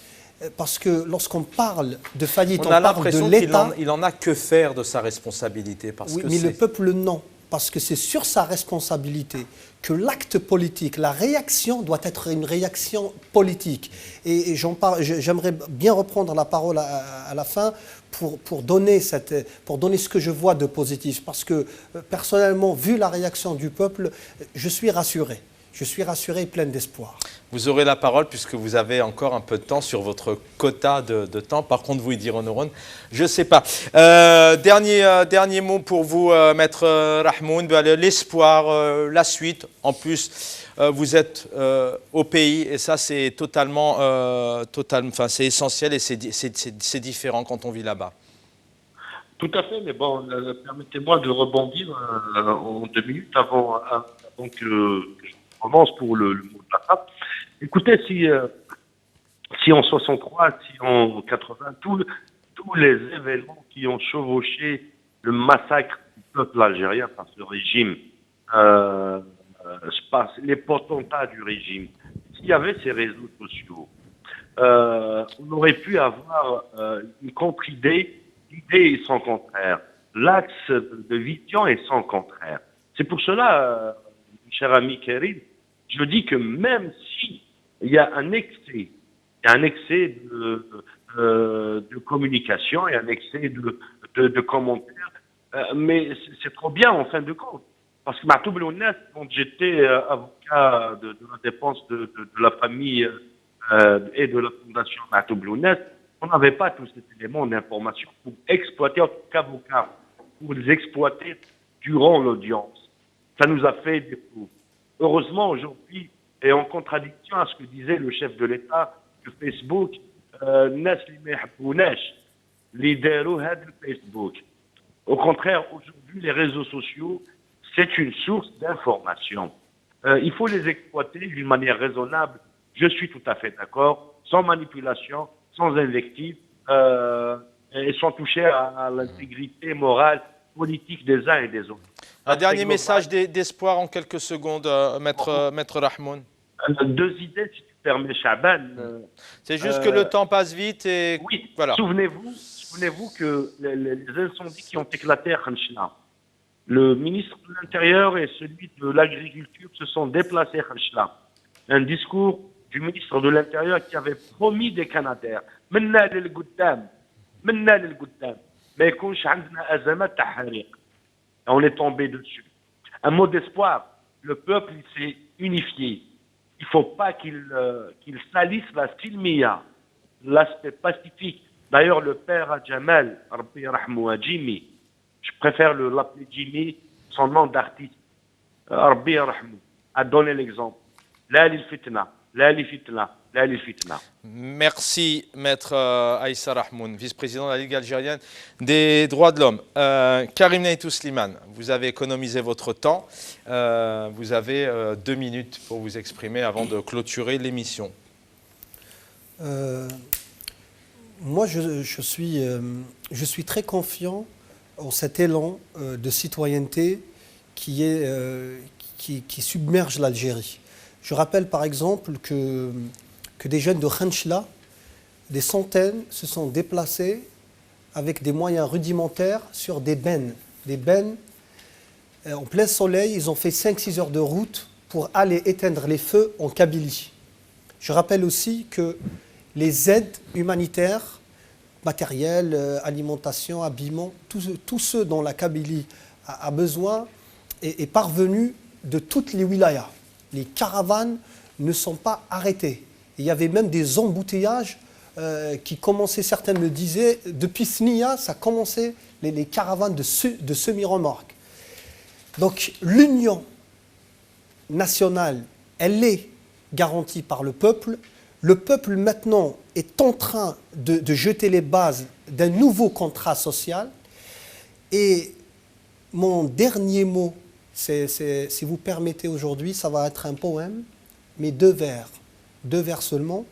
parce que lorsqu'on parle de faillite, on a parle de l'impression l'État. qu'il n'en a que faire de sa responsabilité. Parce oui, que mais le peuple, non. parce que c'est sur sa responsabilité que l'acte politique, la réaction doit être une réaction politique. Et j'aimerais bien reprendre la parole à la fin pour donner ce que je vois de positif. Parce que personnellement, vu la réaction du peuple, je suis rassuré. Je suis rassuré et plein d'espoir. Vous aurez la parole puisque vous avez encore un peu de temps sur votre quota de temps. Par contre, vous y dire Neuron, je ne sais pas. Dernier mot pour vous, Maître Rahmoun. L'espoir, la suite. En plus, vous êtes au pays et ça, c'est totalement, c'est essentiel et c'est différent quand on vit là-bas. Tout à fait, mais bon, permettez-moi de rebondir en 2 minutes avant que je commence pour le mot de la fin. Écoutez, si en 63, si en 80, tous les événements qui ont chevauché le massacre du peuple algérien par ce régime se passent, les potentats du régime, s'il y avait ces réseaux sociaux, on aurait pu avoir une contre-idée. L'idée est sans contraire. L'axe de vision est sans contraire. C'est pour cela, cher ami Karim, je dis que même si il y a un excès de communication et un excès de commentaires, mais c'est trop bien en fin de compte. Parce que Ma'toub Lounes, quand j'étais avocat de la défense de la famille et de la fondation Ma'toub Lounes, on n'avait pas tous ces éléments d'information pour exploiter, en tout cas vos cas, pour les exploiter durant l'audience. Ça nous a fait défaut. Heureusement, aujourd'hui, et en contradiction à ce que disait le chef de l'État que Facebook, Facebook. Au contraire, aujourd'hui, les réseaux sociaux, c'est une source d'information. Il faut les exploiter d'une manière raisonnable. Je suis tout à fait d'accord, sans manipulation, sans invective, et sans toucher à l'intégrité morale, politique des uns et des autres. Un dernier message d'espoir en quelques secondes, Maître Rahmoun. 2 idées, si tu permets, Chaban. C'est juste que le temps passe vite et oui, voilà. Souvenez-vous que les incendies qui ont éclaté à Khanchla, le ministre de l'Intérieur et celui de l'Agriculture se sont déplacés à Khanchla. Un discours du ministre de l'Intérieur qui avait promis des Canadaires. Menna lil Goudam, mais يكونش عندنا أزمات تحريق. On est tombé dessus. Un mot d'espoir. Le peuple s'est unifié. Il ne faut pas qu'il salisse la silmiya, l'aspect pacifique. D'ailleurs, le père Jamal, Rabbi Rahmou Jimmy, je préfère l'appeler Jimmy, son nom d'artiste, Rabbi Rahmou, a donné l'exemple. La lil fitna, la lil fitna, la lil fitna. Merci, Maître Aïssa Rahmoun, vice-président de la Ligue algérienne des droits de l'homme. Karim Naïtou Slimane, vous avez économisé votre temps. Vous avez 2 minutes pour vous exprimer avant de clôturer l'émission. Moi, je suis très confiant en cet élan de citoyenneté qui submerge l'Algérie. Je rappelle par exemple que des jeunes de Khanchla, des centaines, se sont déplacés avec des moyens rudimentaires sur des bennes. Des bennes en plein soleil, ils ont fait 5-6 heures de route pour aller éteindre les feux en Kabylie. Je rappelle aussi que les aides humanitaires, matériel, alimentation, habillement, tous ceux dont la Kabylie a besoin est parvenu de toutes les wilayas. Les caravanes ne sont pas arrêtées. Il y avait même des embouteillages qui commençaient, certains me disaient, depuis Snia, ça commençait les caravanes de semi-remorques. Donc l'union nationale, elle est garantie par le peuple. Le peuple maintenant est en train de jeter les bases d'un nouveau contrat social. Et mon dernier mot, si vous permettez aujourd'hui, ça va être un poème, mais 2 vers seulement.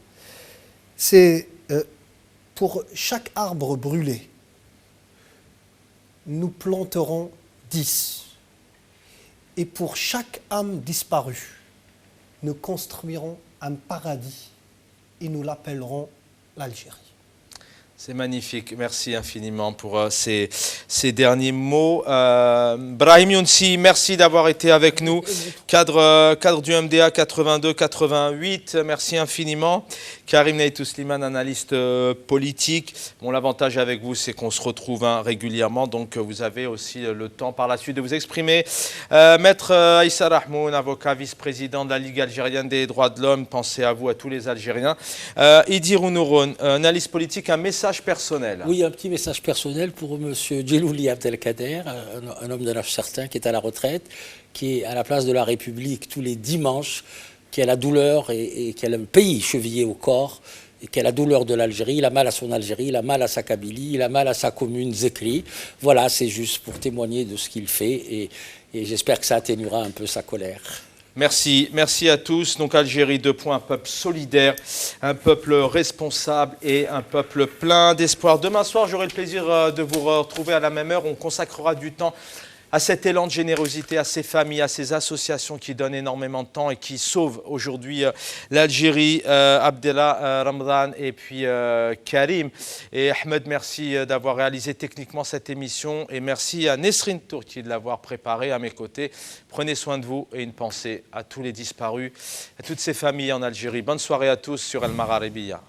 C'est pour chaque arbre brûlé, nous planterons 10. Et pour chaque âme disparue, nous construirons un paradis et nous l'appellerons l'Algérie. C'est magnifique. Merci infiniment pour ces derniers mots. Brahim Younsi, merci d'avoir été avec nous. Cadre du MDA 82-88. Merci infiniment. Karim Neitou Slimane, analyste politique. Bon, l'avantage avec vous, c'est qu'on se retrouve régulièrement. Donc, vous avez aussi le temps par la suite de vous exprimer. Maître Aïssa Rahmoun, avocat vice-président de la Ligue algérienne des droits de l'homme. Pensez à vous, à tous les Algériens. Idir Ounouron, analyse politique, un message personnel. Oui, un petit message personnel pour M. Djelouli Abdelkader, un homme d'un âge certain qui est à la retraite, qui est à la place de la République tous les dimanches, qui a la douleur et qui a le pays chevillé au corps, et qui a la douleur de l'Algérie. Il a mal à son Algérie, il a mal à sa Kabylie, il a mal à sa commune Zekri. Voilà, c'est juste pour témoigner de ce qu'il fait et j'espère que ça atténuera un peu sa colère. Merci à tous. Donc Algérie 2 points, un peuple solidaire, un peuple responsable et un peuple plein d'espoir. Demain soir, j'aurai le plaisir de vous retrouver à la même heure. On consacrera du temps à cet élan de générosité, à ces familles, à ces associations qui donnent énormément de temps et qui sauvent aujourd'hui l'Algérie. Abdellah, Ramadan et puis Karim. Et Ahmed, merci d'avoir réalisé techniquement cette émission. Et merci à Nesrine Tourki de l'avoir préparée à mes côtés. Prenez soin de vous et une pensée à tous les disparus, à toutes ces familles en Algérie. Bonne soirée à tous sur El Magharibiya.